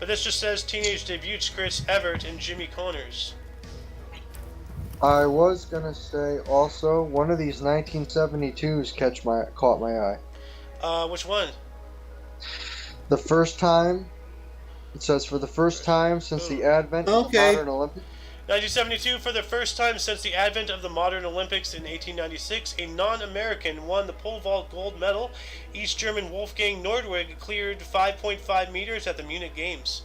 But this just says teenage debuts Chris Evert and Jimmy Connors. I was gonna say also one of these 1972s caught my eye. Which one? The first time. It says for the first time since the advent of the modern Olympics. 1972, for the first time since the advent of the modern Olympics in 1896, a non-American won the pole vault gold medal. East German Wolfgang Nordwig cleared 5.5 meters at the Munich Games.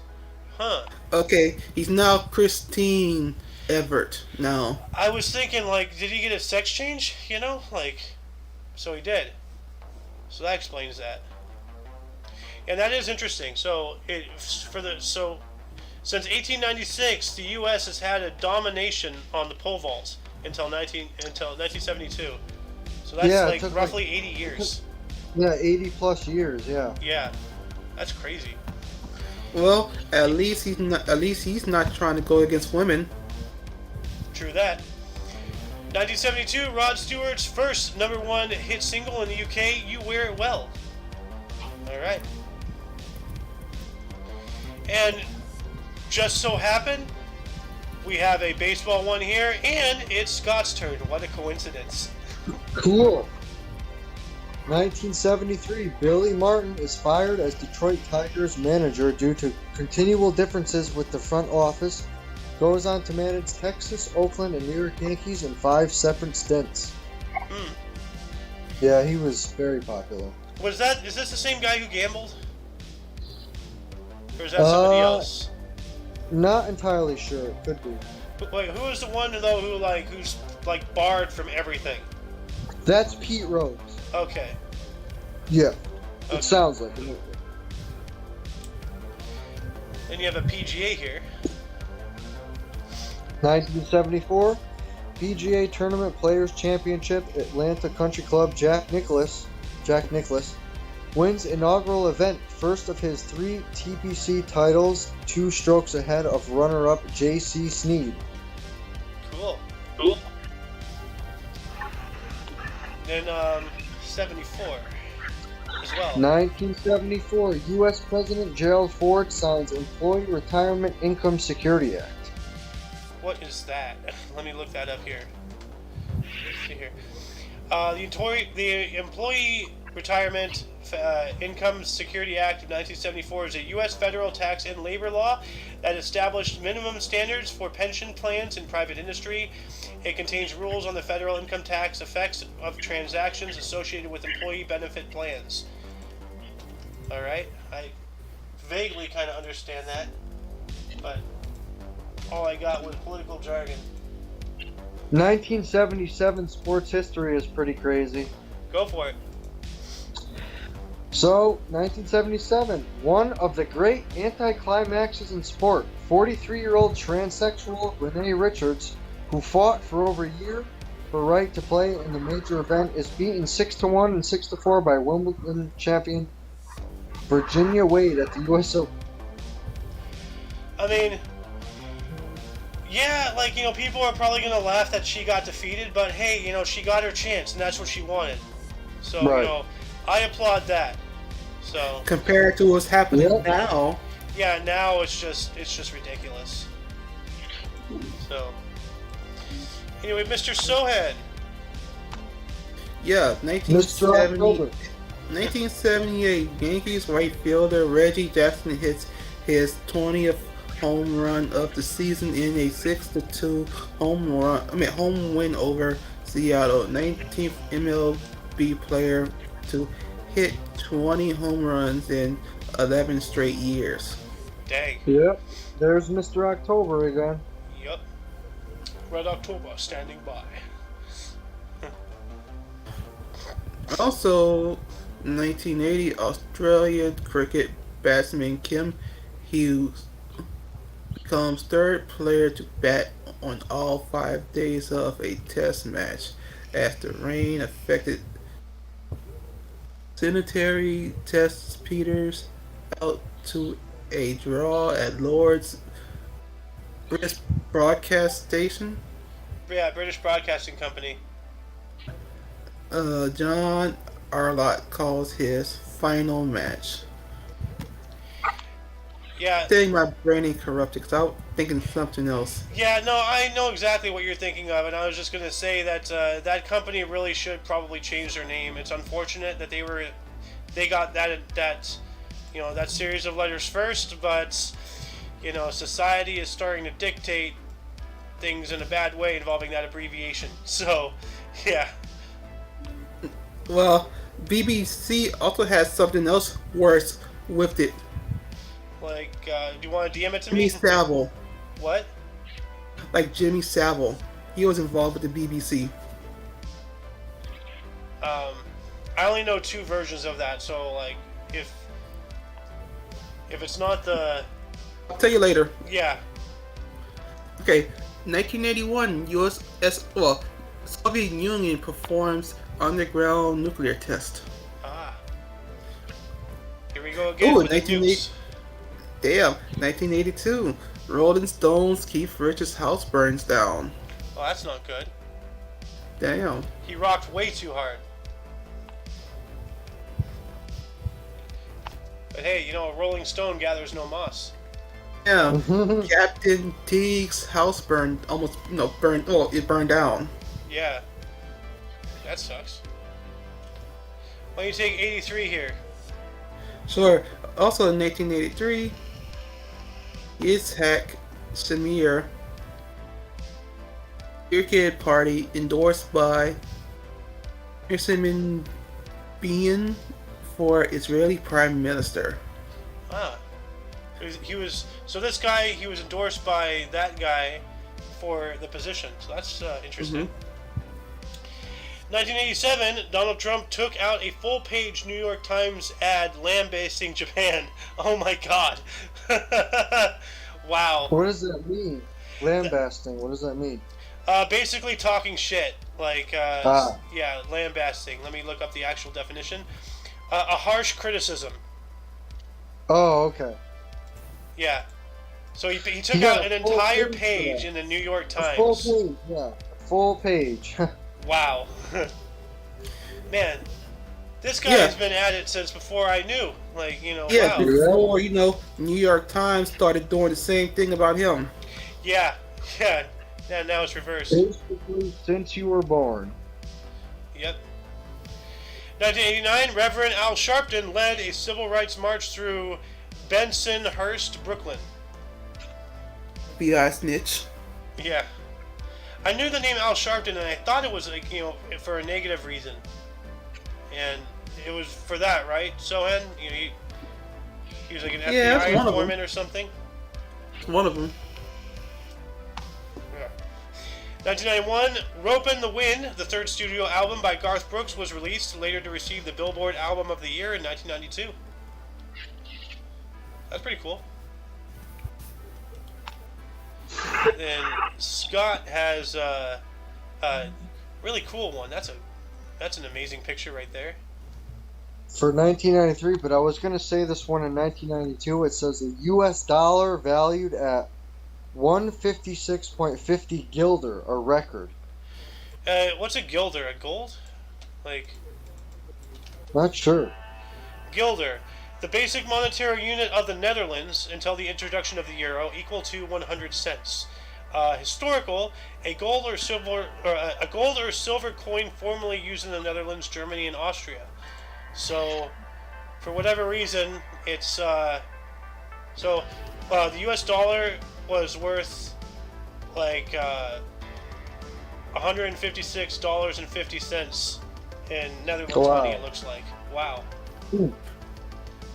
Huh. Okay, he's now Christine Evert now. I was thinking, like, did he get a sex change? You know, like, so he did. So that explains that. And that is interesting. So since 1896, the U.S. has had a domination on the pole vault until 1972. So that's roughly 80 years. Yeah, 80 plus years. Yeah. Yeah, that's crazy. Well, at least he's not trying to go against women. True that. 1972, Rod Stewart's first #1 hit single in the UK, "You Wear It Well." All right. And just so happened, we have a baseball one here, and it's Scott's turn. What a coincidence. Cool. 1973, Billy Martin is fired as Detroit Tigers manager due to continual differences with the front office. Goes on to manage Texas, Oakland, and New York Yankees in 5 separate stints. Yeah, he was very popular. Is this the same guy who gambled? Or is that somebody else? Not entirely sure. It could be. Wait, who is the one though who's barred from everything? That's Pete Rose. Okay. Yeah. Okay. It sounds like it. Then you have a PGA here. 1974, PGA Tournament Players Championship, Atlanta Country Club. Jack Nicklaus wins inaugural event, first of his 3 TPC titles, 2 strokes ahead of runner-up J.C. Snead. Cool. Then 74 as well. 1974, U.S. President Gerald Ford signs Employee Retirement Income Security Act. What is that? Let me look that up here. Let's see here. The Employee Retirement Income Security Act of 1974 is a U.S. federal tax and labor law that established minimum standards for pension plans in private industry. It contains rules on the federal income tax effects of transactions associated with employee benefit plans. All right, I vaguely kind of understand that, but all I got was political jargon. 1977 sports history is pretty crazy. Go for it. So, 1977, one of the great anticlimaxes in sport, 43-year-old transsexual Renee Richards, who fought for over a year for right to play in the major event, is beaten 6-1 and 6-4 by Wimbledon champion Virginia Wade at the US Open. I mean, yeah, people are probably going to laugh that she got defeated, but hey, she got her chance, and that's what she wanted. So, right. I applaud that. So compared to what's happening now. yeah, now it's just ridiculous. So anyway, Mr. Sohan. Yeah, Mr. 1970, October. 1978, Yankees right fielder Reggie Jackson hits his 20th home run of the season in a 6-2 home win over Seattle. 19th MLB player to hit 20 home runs in 11 straight years. Dang. Yep. There's Mr. October again. Yup. Red October standing by. Also, 1980, Australian cricket batsman Kim Hughes becomes third player to bat on all 5 days of a test match as the rain affected sanitary tests Peters out to a draw at Lord's British broadcast station. Yeah, British Broadcasting Company. John Arlott calls his final match. Yeah. Getting my brain corrupted because I was thinking something else. Yeah, no, I know exactly what you're thinking of, and I was just gonna say that that company really should probably change their name. It's unfortunate that they got that series of letters first, but society is starting to dictate things in a bad way involving that abbreviation. So, yeah. Well, BBC also has something else worse with it. Like, do you want to DM it to Jimmy me? Savile. What? Like Jimmy Savile. He was involved with the BBC. I only know two versions of that, so like, if it's not the, I'll tell you later. yeah. Okay, 1981, Soviet Union performs underground nuclear test. Ah. Here we go again Ooh, with the nukes. Damn, 1982, Rolling Stones Keith Richards' house burns down. Well, that's not good. Damn. He rocked way too hard. But hey, a Rolling Stone gathers no moss. Yeah, Captain Teague's house burned it burned down. Yeah. That sucks. Why don't you take 83 here? Sure. Also in 1983, Yitzhak Shamir Irkid Party endorsed by Benjamin Bean for Israeli Prime Minister. Ah. So this guy, he was endorsed by that guy for the position. So that's interesting. Mm-hmm. 1987, Donald Trump took out a full-page New York Times ad lambasting Japan. Oh my God! Wow. What does that mean? Lambasting. What does that mean? Basically talking shit. Like, yeah, lambasting. Let me look up the actual definition. A harsh criticism. Oh, okay. Yeah. So he took out an entire page in the New York Times. A full page, yeah. Full page. Wow. Man, this guy has been at it since before I knew. Like, Yeah, wow. before, New York Times started doing the same thing about him. Yeah. Yeah, now it's reversed. Basically, since you were born. Yep. 1989, Reverend Al Sharpton led a civil rights march through Bensonhurst, Brooklyn. FBI snitch. Yeah. I knew the name Al Sharpton, and I thought it was, like, for a negative reason. And it was for that, right? Sohan? He was like an FBI informant or something? One of them. 1991, Ropin' the Wind, the third studio album by Garth Brooks, was released, later to receive the Billboard Album of the Year in 1992. That's pretty cool. Then Scott has a really cool one. That's an amazing picture right there. For 1993, but I was going to say this one in 1992. It says a U.S. dollar valued at 156.50 guilder, a record. What's a guilder? A gold? Like... Not sure. Guilder. The basic monetary unit of the Netherlands until the introduction of the euro equal to 100 cents. Historical: a gold or silver coin formerly used in the Netherlands, Germany, and Austria. So, for whatever reason, it's the U.S. dollar was worth like $156.50 in Netherlands money. It looks like. Wow. Ooh.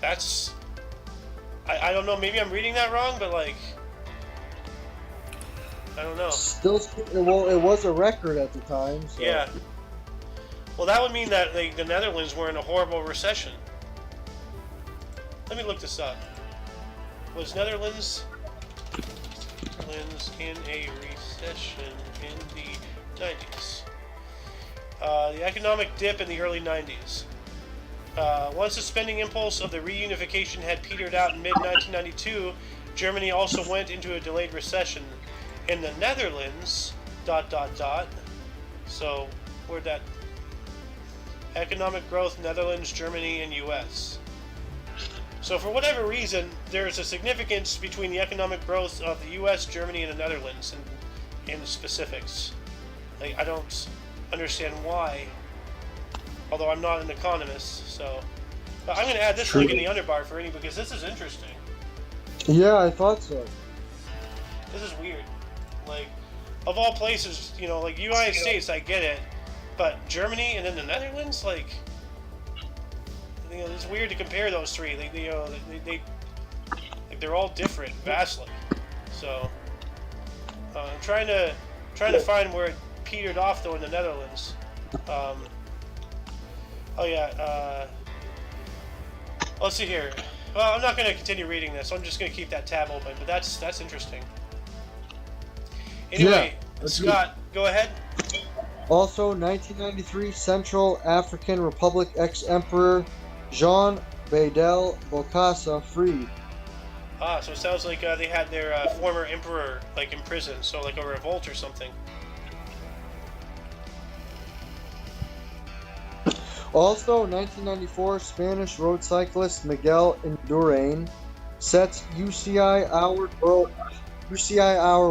That's. I don't know. Maybe I'm reading that wrong, but like. I don't know. Still, well, it was a record at the time. So. Yeah. Well, that would mean that the Netherlands were in a horrible recession. Let me look this up. Was Netherlands in a recession in the 90s? The economic dip in the early 90s. Once the spending impulse of the reunification had petered out in mid-1992, Germany also went into a delayed recession. In the Netherlands, ... So, where'd that... Economic growth, Netherlands, Germany, and U.S. So for whatever reason, there's a significance between the economic growth of the U.S., Germany, and the Netherlands in the specifics. Like, I don't understand why, although I'm not an economist, so... But I'm going to add this link in the underbar for any, because this is interesting. Yeah, I thought so. This is weird. Like, of all places, you know, like United States, I get it, but Germany and then the Netherlands, like, you know, it's weird to compare those three. They're all different vastly. So, I'm trying to find where it petered off though in the Netherlands. Let's see here. Well, I'm not going to continue reading this. I'm just going to keep that tab open. But that's interesting. Anyway, yeah, Scott, go ahead. Also, 1993, Central African Republic ex-emperor Jean Bedel Bokassa freed. Ah, so it sounds like they had their former emperor like in prison, so like a revolt or something. Also, 1994, Spanish road cyclist Miguel Indurain sets UCI hour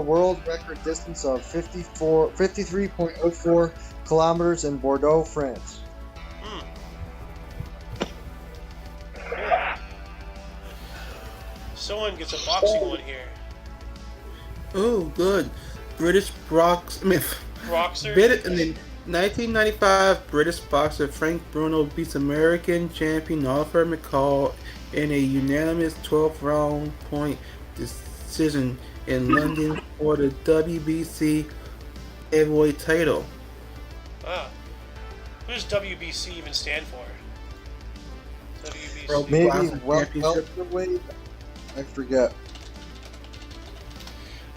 world record distance of 53.04 kilometers in Bordeaux, France. Yeah. Someone gets a boxing one here. Oh, good. Boxer? In 1995, British boxer Frank Bruno beats American champion Oliver McCall in a unanimous 12-round point decision in London for the WBC heavyweight title. Ah. What does WBC even stand for? WBC. Maybe welterweight? I forget.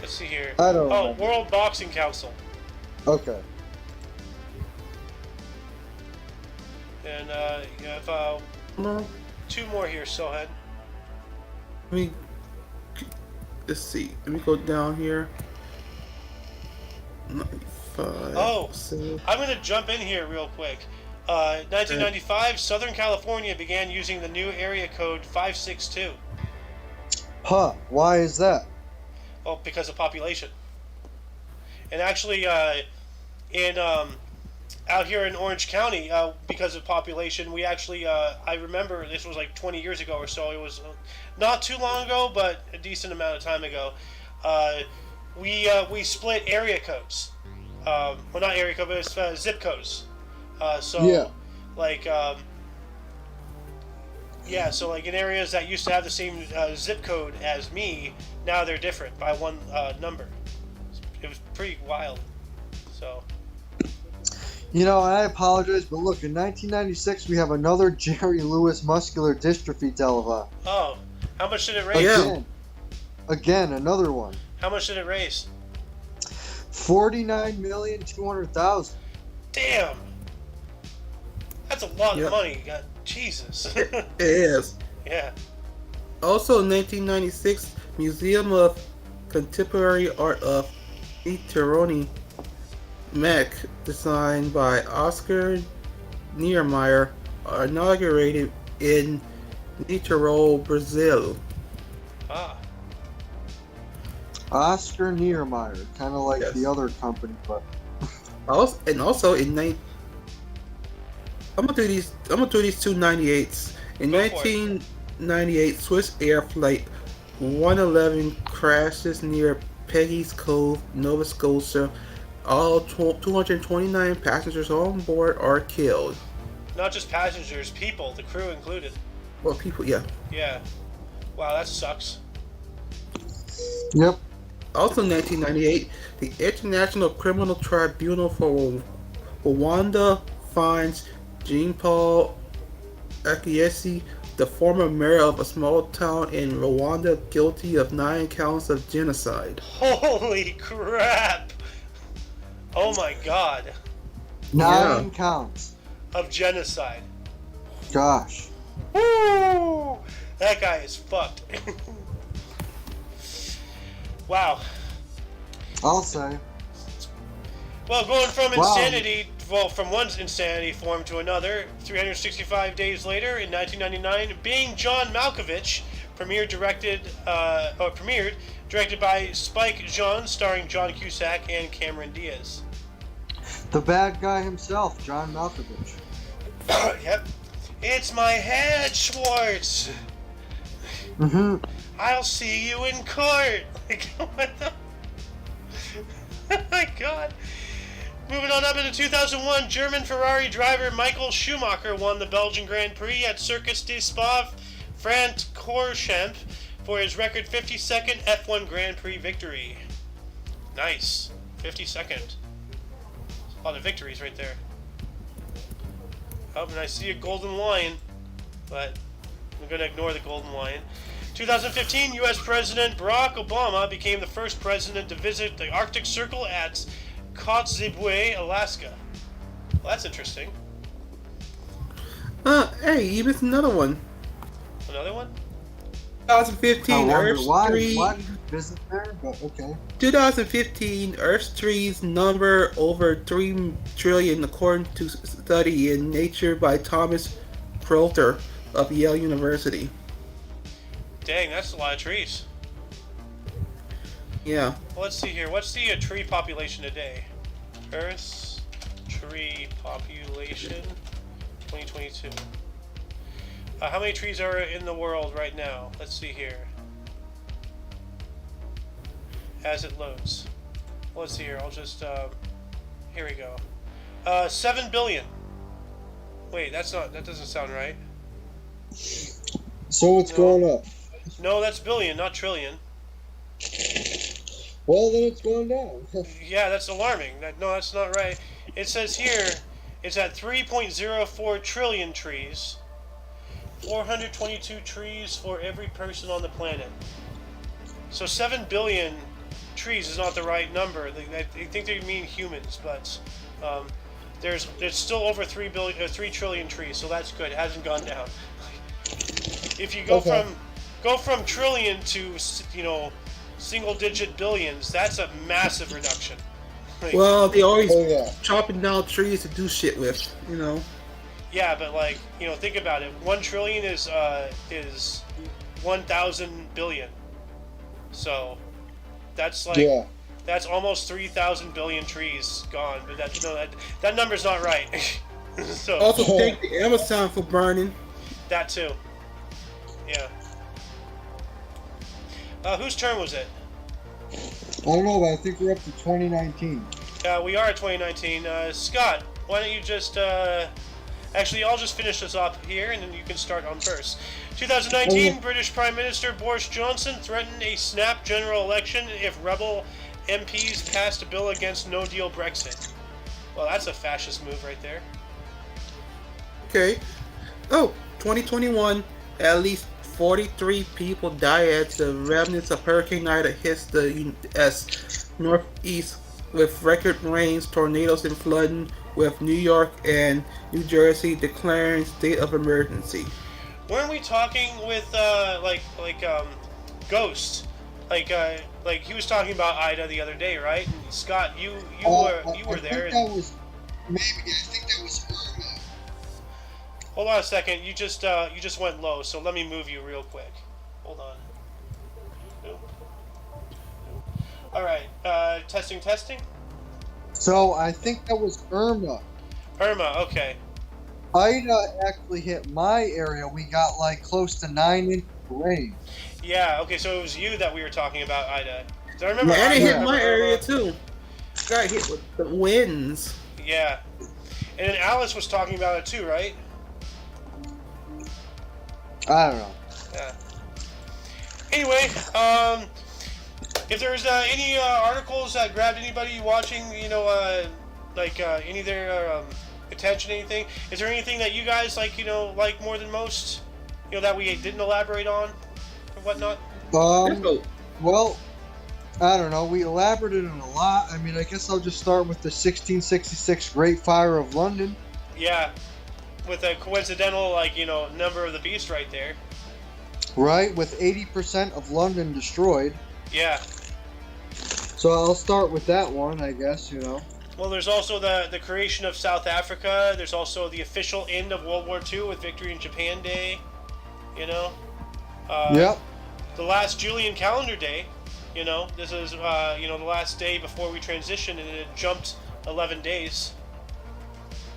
Let's see here. I don't know. World Boxing Council. Okay. And you have two more here, Sohead. Let's see. Let me go down here. 95. Oh, I'm going to jump in here real quick. 1995, Southern California began using the new area code 562. Huh, why is that? Well, because of population. And actually, out here in Orange County, because of population, we actually, I remember this was like 20 years ago or so. It was not too long ago, but a decent amount of time ago. We split area codes. Well, not area code, but it's zip codes. So in areas that used to have the same zip code as me, now they're different by one number. It was pretty wild. So. You know, I apologize, but look, in 1996, we have another Jerry Lewis muscular dystrophy televised. Oh, how much did it raise? Again, another one. How much did it raise? 49,200,000. Damn. That's a lot of money. God, Jesus. It is. Yeah. Also, 1996, Museum of Contemporary Art of Iteroni Mech, designed by Oscar Niemeyer, inaugurated in Nitro Brazil. Ah, Oscar Niemeyer, kind of like the Yes. other company, but Also in I'm gonna do these two 98s. In go for it. 1998, Swiss Air Flight 111 crashes near Peggy's Cove, Nova Scotia. All 229 passengers on board are killed. Not just passengers, people, the crew included. Well, people, yeah. Yeah. Wow, that sucks. yep. Also in 1998, the International Criminal Tribunal for Rwanda finds Jean-Paul Akiesi, the former mayor of a small town in Rwanda, guilty of 9 counts of genocide. Holy crap! Oh my god. 9 counts. Of genocide. Gosh. Woo! That guy is fucked. Wow. I'll say. Well, going from Wow. insanity, well, from one insanity form to another, 365 days later, in 1999, Being John Malkovich premiered, directed by Spike Jonze, starring John Cusack and Cameron Diaz. The bad guy himself, John Malkovich. Yep. It's my head, Schwartz. Mm-hmm. I'll see you in court. Like, what the? Oh my god. Moving on up into 2001, German Ferrari driver Michael Schumacher won the Belgian Grand Prix at Circuit de Spa Francorchamps for his record 52nd F1 Grand Prix victory. Nice. 52nd. A lot of victories right there. Oh, and I see a golden lion, but I'm going to ignore the golden lion. 2015, U.S. President Barack Obama became the first president to visit the Arctic Circle at Kotzebue, Alaska. Well, that's interesting. Hey, you missed another one. Another one? 2015, Earth's why tree. did you visit there? But okay. 2015, Earth's trees number over 3 trillion, according to a study in Nature by Thomas Crowther of Yale University. Dang, that's a lot of trees. Yeah. Well, let's see here. What's the tree population today? Earth's tree population 2022. How many trees are in the world right now? Let's see here. As it loads. Let's see here. I'll just, here we go. 7 billion. Wait, that doesn't sound right. So it's going up. No, that's billion, not trillion. Well, then it's going down. Yeah, that's alarming. No, that's not right. It says here, it's at 3.04 trillion trees. 422 trees for every person on the planet. So 7 billion trees is not the right number. They think they mean humans, but there's still over 3 trillion trees, so that's good. It hasn't gone down. If you go from trillion to single-digit billions, that's a massive reduction. Like, Well, they always Oh, yeah. chopping down trees to do shit with, you know. yeah, but think about it. 1 trillion is 1,000 billion. So that's that's almost 3,000 billion trees gone. But that number's not right. So Also, thank the Amazon for burning. that too. Yeah. Whose turn was it? I don't know, but I think we're up to 2019. We are at 2019. Scott, why don't you just... Actually, I'll just finish this off here, and then you can start on first. 2019, British Prime Minister Boris Johnson threatened a snap general election if rebel MPs passed a bill against no-deal Brexit. Well, that's a fascist move right there. Okay. Oh, 2021, at least 43 people died as the remnants of Hurricane Ida hits the U.S. Northeast with record rains, tornadoes, and flooding, with New York and New Jersey declaring state of emergency. Weren't we talking with Ghost? Like he was talking about Ida the other day, right? And Scott, you were there. I think that was maybe. I think that was Hold on a second. You just went low, so let me move you real quick. Hold on. Nope. All right. Testing, testing. So I think that was Irma. Irma. Okay. Ida actually hit my area. We got like close to 9 inches of rain. Yeah. Okay. So it was you that we were talking about, Ida. So I remember Yeah, and it Ida. I hit Yeah. remember my area Irma. too. Got hit with the winds. Yeah. And then Alice was talking about it too, right? I don't know. Yeah. Anyway, if there's any articles that grabbed anybody watching, any of their attention, anything, is there anything that you guys like more than most, that we didn't elaborate on or whatnot? Let's go. Well, I don't know. We elaborated on a lot. I mean, I guess I'll just start with the 1666 Great Fire of London. Yeah, with a coincidental number of the beast right there. Right, with 80% of London destroyed. Yeah. So I'll start with that one, I guess, Well, there's also the creation of South Africa. There's also the official end of World War II with Victory in Japan Day. Yep. The last Julian calendar day. This is the last day before we transition, and it jumped 11 days.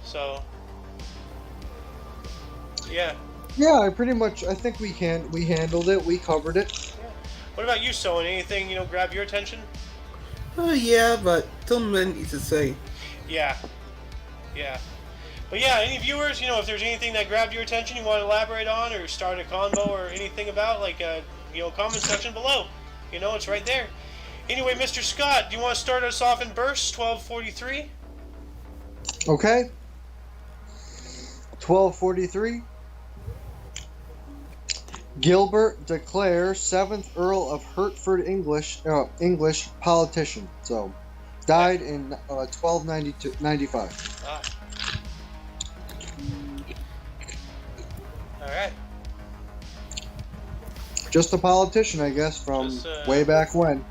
So, yeah. Yeah, I think we handled it. We covered it. Yeah. What about you, Soen? Anything grab your attention? Oh yeah, but too many to say. Yeah. Yeah. But yeah, any viewers, if there's anything that grabbed your attention you want to elaborate on or start a convo or anything about, comment section below. It's right there. Anyway, Mr. Scott, do you want to start us off in bursts, 1243? Okay. 1243. Gilbert de Clare, 7th Earl of Hertford, English politician. So, died in 1295. Ah. All right. Just a politician, I guess, from Just, way back when.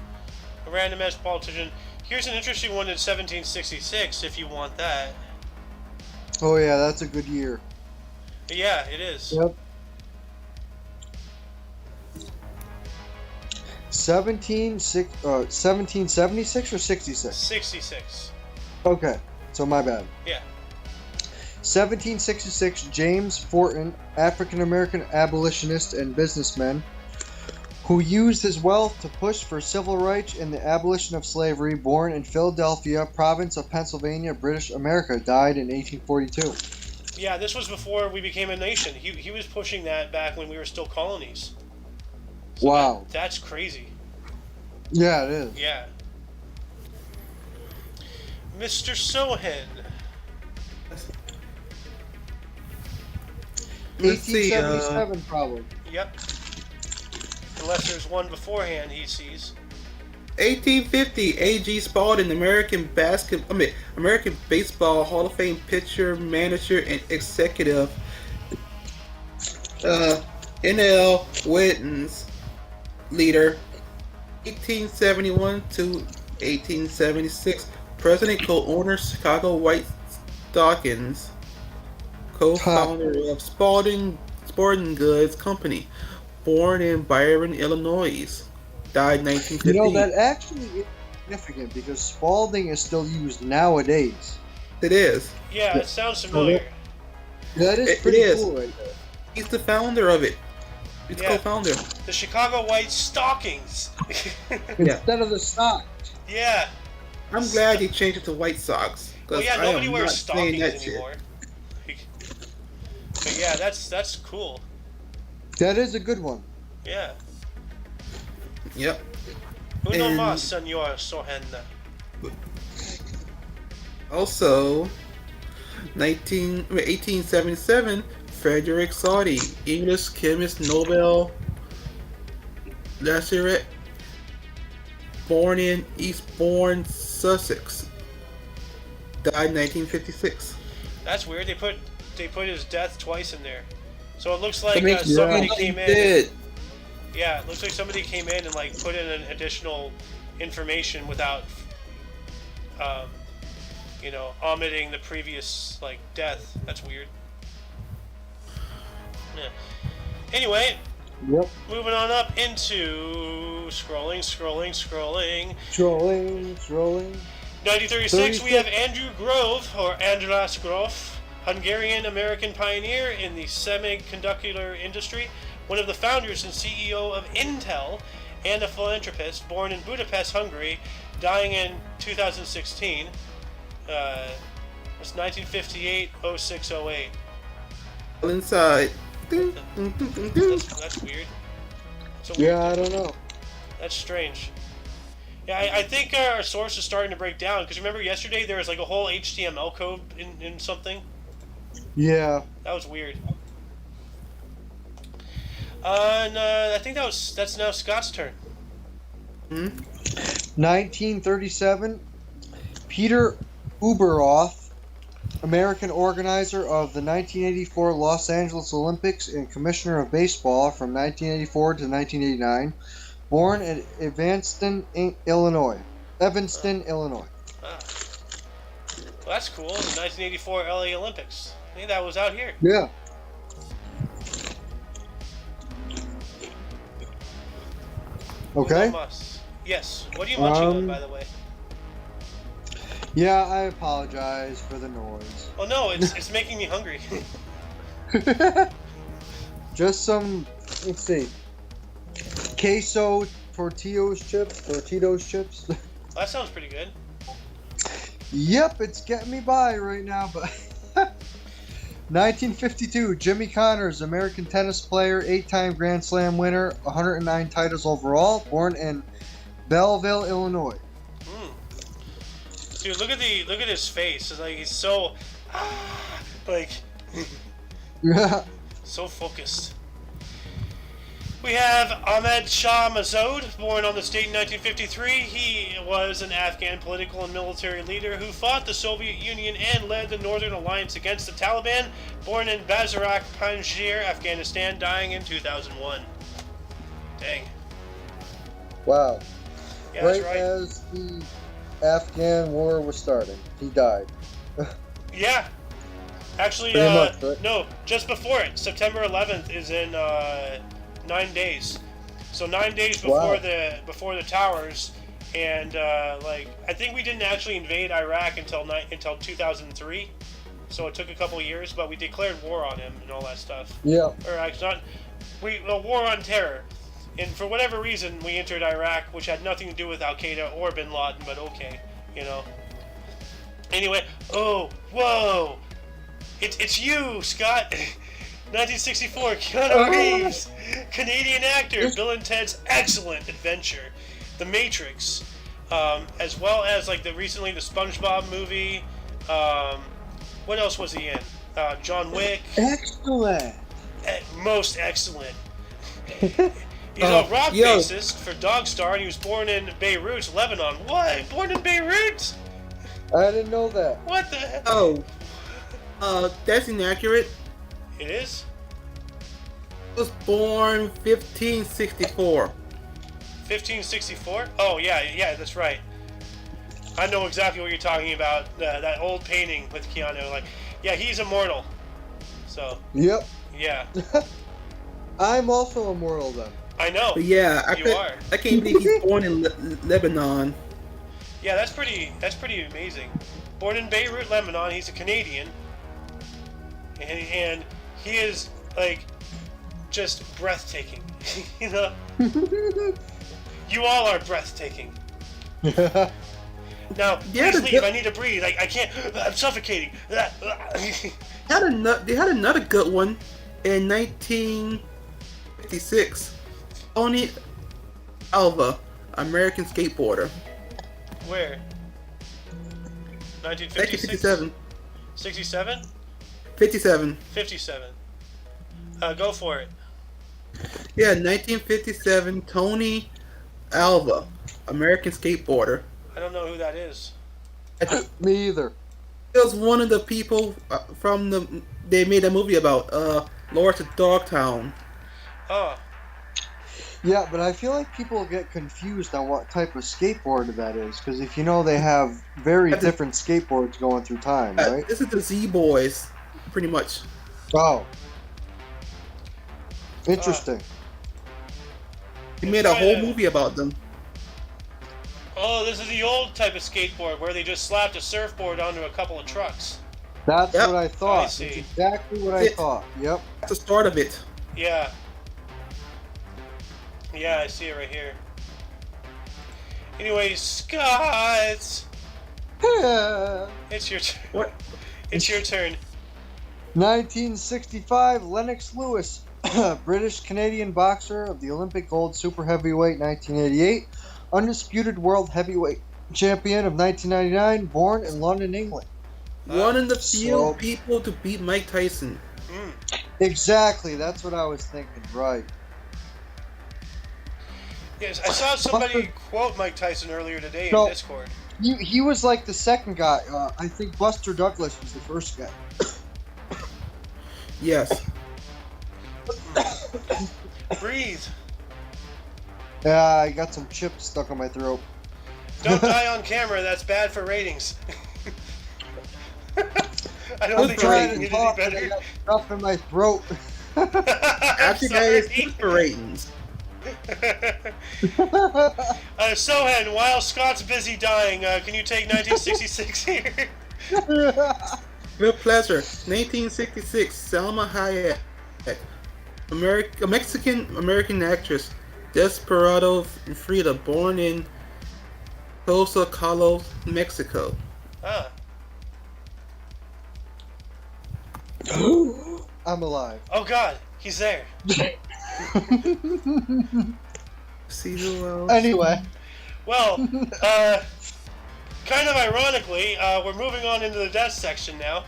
A random ass politician. Here's an interesting one in 1766, if you want that. Oh yeah, that's a good year. Yeah, it is. Yep. 1776 or 66? 66. Okay, so my bad. Yeah. 1766, James Forten, African American abolitionist and businessman, who used his wealth to push for civil rights and the abolition of slavery, born in Philadelphia, province of Pennsylvania, British America, died in 1842. Yeah, this was before we became a nation. He was pushing that back when we were still colonies. So Wow. That's crazy. Yeah, it is. Yeah. Mr. Sohen. Let's see. 1877, probably. Yep. Unless there's one beforehand he sees. 1850, A.G. Spalding, American Baseball Hall of Fame pitcher, manager, and executive. NL Wittens leader. 1871 to 1876, president, co-owner, Chicago White Stockings, co-founder of Sporting Goods Company, born in Byron, Illinois, died 1950. That actually is significant because Spalding is still used nowadays. It is. Yeah, it sounds familiar. That is It pretty is. cool right there. He's the founder of it. He's Yeah. co-founder. The Chicago White Stockings. Instead of the stock. Yeah. I'm glad he changed it to White Sox. Well, yeah, I nobody am wears not saying stockings that shit. anymore. But yeah, that's cool. That is a good one. Yeah. Yep. Uno And- mas, Senor Sohen. Also, 1877, Frederick Soddy, English chemist, Nobel laureate, born in Eastbourne, Sussex, died 1956. That's weird. They put his death twice in there. So it looks like That makes somebody sense. came in. Dead. Yeah, it looks like somebody came in and put in an additional information without, omitting the previous death. That's weird. Yeah. Anyway, Yep. moving on up into scrolling. Trolling. 1936, we have Andrew Grove, or Andras Grove, Hungarian-American pioneer in the semiconductor industry, one of the founders and CEO of Intel, and a philanthropist, born in Budapest, Hungary, dying in 2016. It's 1958, 06, 08. Inside. Ding, ding, ding, ding, ding. That's weird. It's a weird Yeah, I thing. don't know. That's strange. Yeah, I think our source is starting to break down, because remember yesterday there was like a whole HTML code in something? Yeah. That was weird. And I think that's now Scott's turn. 1937, Peter Ueberroth, American organizer of the 1984 Los Angeles Olympics and commissioner of baseball from 1984 to 1989, born at Evanston, Illinois. Ah, well, that's cool. The 1984 LA Olympics. I think that was out here. Yeah. Okay. Yes. What are you munching on, by the way? Yeah, I apologize for the noise. Oh no, it's making me hungry. Just some, let's see, queso Tortillas chips. That sounds pretty good. Yep, it's getting me by right now, but 1952, Jimmy Connors, American tennis player, 8-time Grand Slam winner, 109 titles overall, born in Belleville, Illinois. Dude, look at his face. It's like he's so like so focused. We have Ahmed Shah Massoud, born on this date in 1953. He was an Afghan political and military leader who fought the Soviet Union and led the Northern Alliance against the Taliban, born in Bazarak, Panjshir, Afghanistan, dying in 2001. Dang. Wow. Yeah, Right that's right. as the Afghan war was starting, he died. Yeah. Actually, Pretty much, right? no, just before it. September 11th is in 9 days. So 9 days before Wow. the towers, and like I think we didn't actually invade Iraq until 2003. So it took a couple years, but we declared war on him and all that stuff. Yeah. Or actually, a war on terror. And for whatever reason, we entered Iraq, which had nothing to do with Al Qaeda or Bin Laden, but okay, you know. Anyway, oh, whoa, it's you, Scott. 1964, Keanu Reeves, Canadian actor, Bill and Ted's Excellent Adventure, The Matrix, as well as like recently the SpongeBob movie. What else was he in? John Wick. Excellent. Most excellent. He's a rock bassist for Dogstar, and he was born in Beirut, Lebanon. What? Born in Beirut? I didn't know that. What the heck? Oh, that's inaccurate. It is? He was born 1564. 1564? Oh, yeah, that's right. I know exactly what you're talking about. That old painting with Keanu. Like, yeah, he's immortal. So, Yep. yeah. I'm also immortal then. I know. But yeah, You are. I can't believe he's born in Lebanon. Yeah, that's pretty amazing. Born in Beirut, Lebanon, he's a Canadian. And he is, like, just breathtaking. You know? You all are breathtaking. Now, please leave. I need to breathe. I can't. I'm suffocating. They had another good one in 1956. Tony Alva, American skateboarder. Where? 1956? 1957. 67? 57. 57. Go for it. Yeah, 1957. Tony Alva, American skateboarder. I don't know who that is. Me either. It was one of the people from they made a movie about Lords of Dogtown. Oh. Yeah, but I feel like people get confused on what type of skateboard that is, because if you know, they have very different skateboards going through time, right? This is the Z Boys, pretty much. Oh. Interesting. He made a whole movie about them. Oh, this is the old type of skateboard where they just slapped a surfboard onto a couple of trucks. That's Yep. what I thought. I That's see. exactly what I It- thought. Yep. That's the start of it. Yeah. Yeah, I see it right here. Anyway, Scott, it's your turn. What? It's your turn. 1965, Lennox Lewis, British-Canadian boxer of the Olympic gold super heavyweight 1988, undisputed world heavyweight champion of 1999, born in London, England. One of the few So- people to beat Mike Tyson. Exactly, that's what I was thinking. Right. Yes, I saw somebody quote Mike Tyson earlier today in No. Discord. He was like the second guy. I think Buster Douglas was the first guy. Yes. Breathe. Yeah, I got some chips stuck on my throat. Don't die on camera. That's bad for ratings. I don't think Trying rating to it talk, any and I better. got stuff in my throat. Actually, guys, good for ratings. Sohan, while Scott's busy dying, can you take 1966 here? With pleasure. 1966, Salma Hayek, a Mexican-American actress, Desperado Frida, born in Tlaxcala, Mexico. Ah. I'm alive. Oh God, he's there. See who else? Anyway, Well, kind of ironically, we're moving on into the death section now.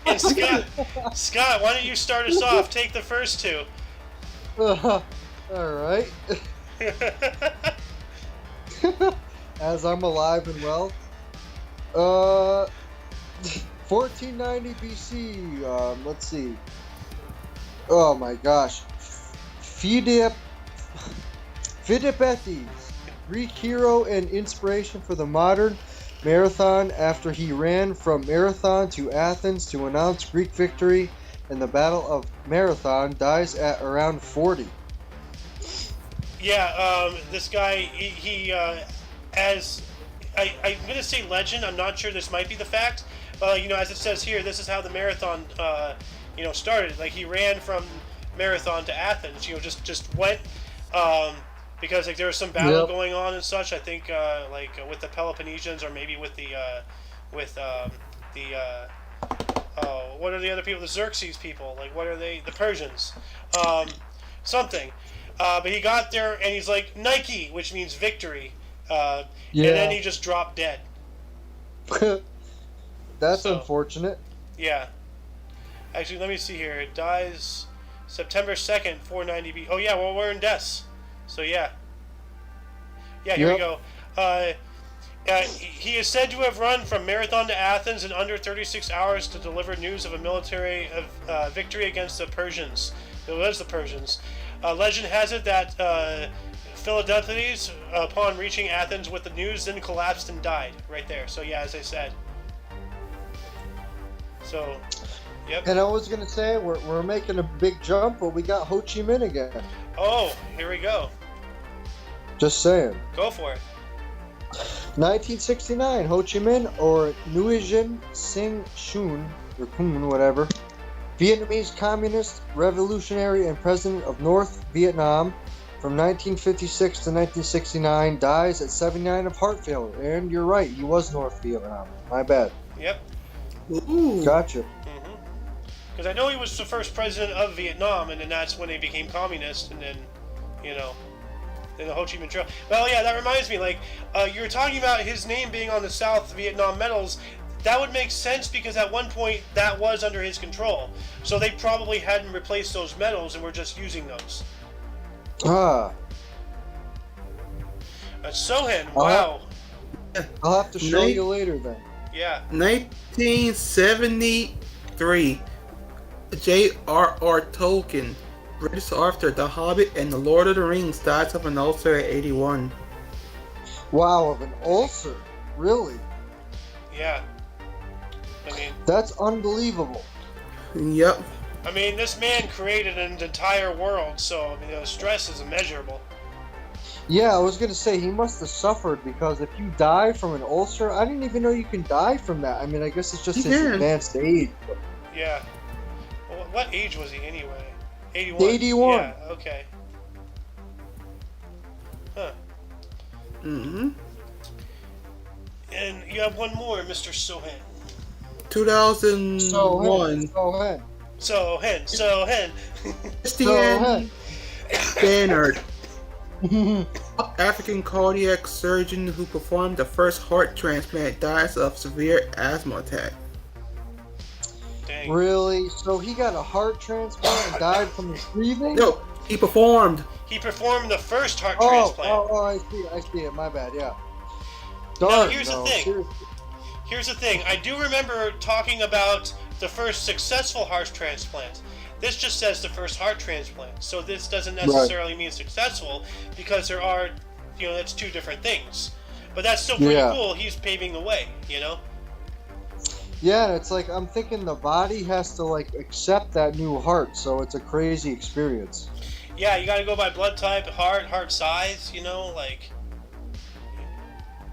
And Scott, why don't you start us off? Take the first two. all right. As I'm alive and well. 1490 BC. Let's see. Oh my gosh. Phidippetes, Greek hero and inspiration for the modern marathon after he ran from Marathon to Athens to announce Greek victory in the Battle of Marathon, dies at around 40. Yeah, this guy, he as I'm gonna say legend. I'm not sure this might be the fact. As it says here, this is how the marathon, started. Like he ran from Marathon to Athens. Just went because like there was some battle Yep. going on and such. I think with the Peloponnesians or maybe with the what are the other people? The Xerxes people. Like what are they? The Persians. Something. But he got there and he's like Nike, which means victory. And then he just dropped dead. That's So- unfortunate. Yeah. Actually, let me see here. It dies September 2nd, 490 B. Oh, yeah, well, we're in deaths. So, yeah. Yeah, here we Yep. go. He is said to have run from Marathon to Athens in under 36 hours to deliver news of a military victory against the Persians. It was the Persians. Legend has it that Philadelphus, upon reaching Athens with the news, then collapsed and died right there. So, yeah, as I said. So, yep. And I was gonna say we're making a big jump, but we got Ho Chi Minh again. Oh, here we go. Just saying. Go for it. 1969, Ho Chi Minh or Nguyen Sinh Chun or Kun, whatever, Vietnamese communist, revolutionary, and president of North Vietnam from 1956 to 1969, dies at 79 of heart failure. And you're right, he was North Vietnam. My bad. Yep. Ooh. Gotcha. Because I know he was the first president of Vietnam, and then that's when they became communist, and then, then the Ho Chi Minh Trail. Well, yeah, that reminds me, you were talking about his name being on the South Vietnam medals. That would make sense because at one point that was under his control. So they probably hadn't replaced those medals and were just using those. Ah, Sohan, wow. I'll have to show you later then. Yeah. 1973, J.R.R. Tolkien, British author, The Hobbit and The Lord of the Rings, dies of an ulcer at 81. Wow, of an ulcer. Really? Yeah. I mean, That's unbelievable. Yep. I mean, this man created an entire world, so I mean, stress is immeasurable. Yeah, I was gonna say he must have suffered because if you die from an ulcer, I didn't even know you can die from that. I mean, I guess it's just You his can. advanced age. Yeah. Well, what age was he anyway? 81. 81. Yeah. Okay. Huh. Mm-hmm. And you have one more, Mr. Sohen. 2001. Sohen. Christian Stannard, African cardiac surgeon who performed the first heart transplant, dies of severe asthma attack. Dang. Really? So he got a heart transplant and died from his breathing? No, he performed. He performed the first heart transplant. I see it. My bad. Yeah. Now, Darn. here's no, the thing. seriously. Here's the thing. I do remember talking about the first successful heart transplant. This just says the first heart transplant. So this doesn't necessarily mean successful because there are, that's two different things. But that's still pretty cool. He's paving the way, Yeah, it's like I'm thinking the body has to like accept that new heart, so it's a crazy experience. Yeah, you gotta go by blood type, heart size,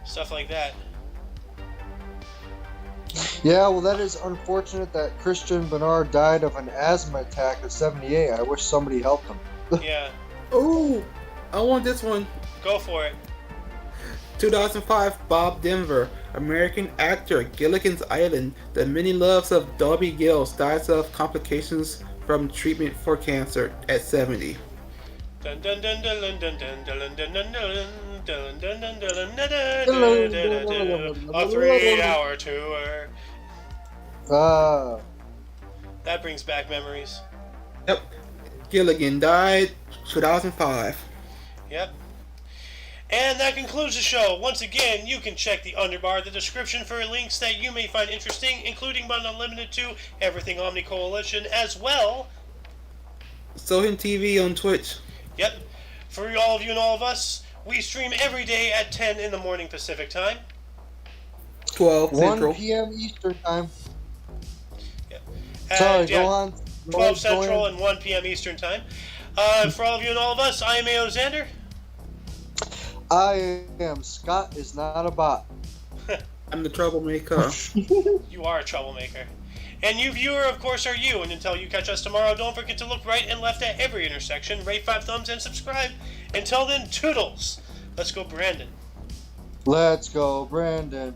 stuff like that. Yeah, well, that is unfortunate that Christian Bernard died of an asthma attack at 78. I wish somebody helped him. Yeah. Ooh, I want this one. Go for it. 2005, Bob Denver, American actor, Gilligan's Island, the many loves of Darby Gills, dies of complications from treatment for cancer at 70. Dun dun dun dun dun dun dun dun dun dun dun dun dun dun dun. A 3-hour tour. That brings back memories. Yep. Gilligan died 2005. Yep. And that concludes the show. Once again, you can check the underbar, the description for links that you may find interesting, including but not limited to Everything OMNI Coalition as well. Sohin TV on Twitch. Yep. For all of you and all of us, we stream every day at 10 in the morning Pacific time. 12 Central. 1 p.m. Eastern time. Yep. Sorry, go on. 12 Central and 1 p.m. Eastern time. For all of you and all of us, I am A.O. Xander. I am Scott is not a bot. I'm the troublemaker. You are a troublemaker. And you, viewer, of course, are you. And until you catch us tomorrow, don't forget to look right and left at every intersection, rate 5 thumbs, and subscribe. Until then, toodles. Let's go, Brandon. Let's go, Brandon.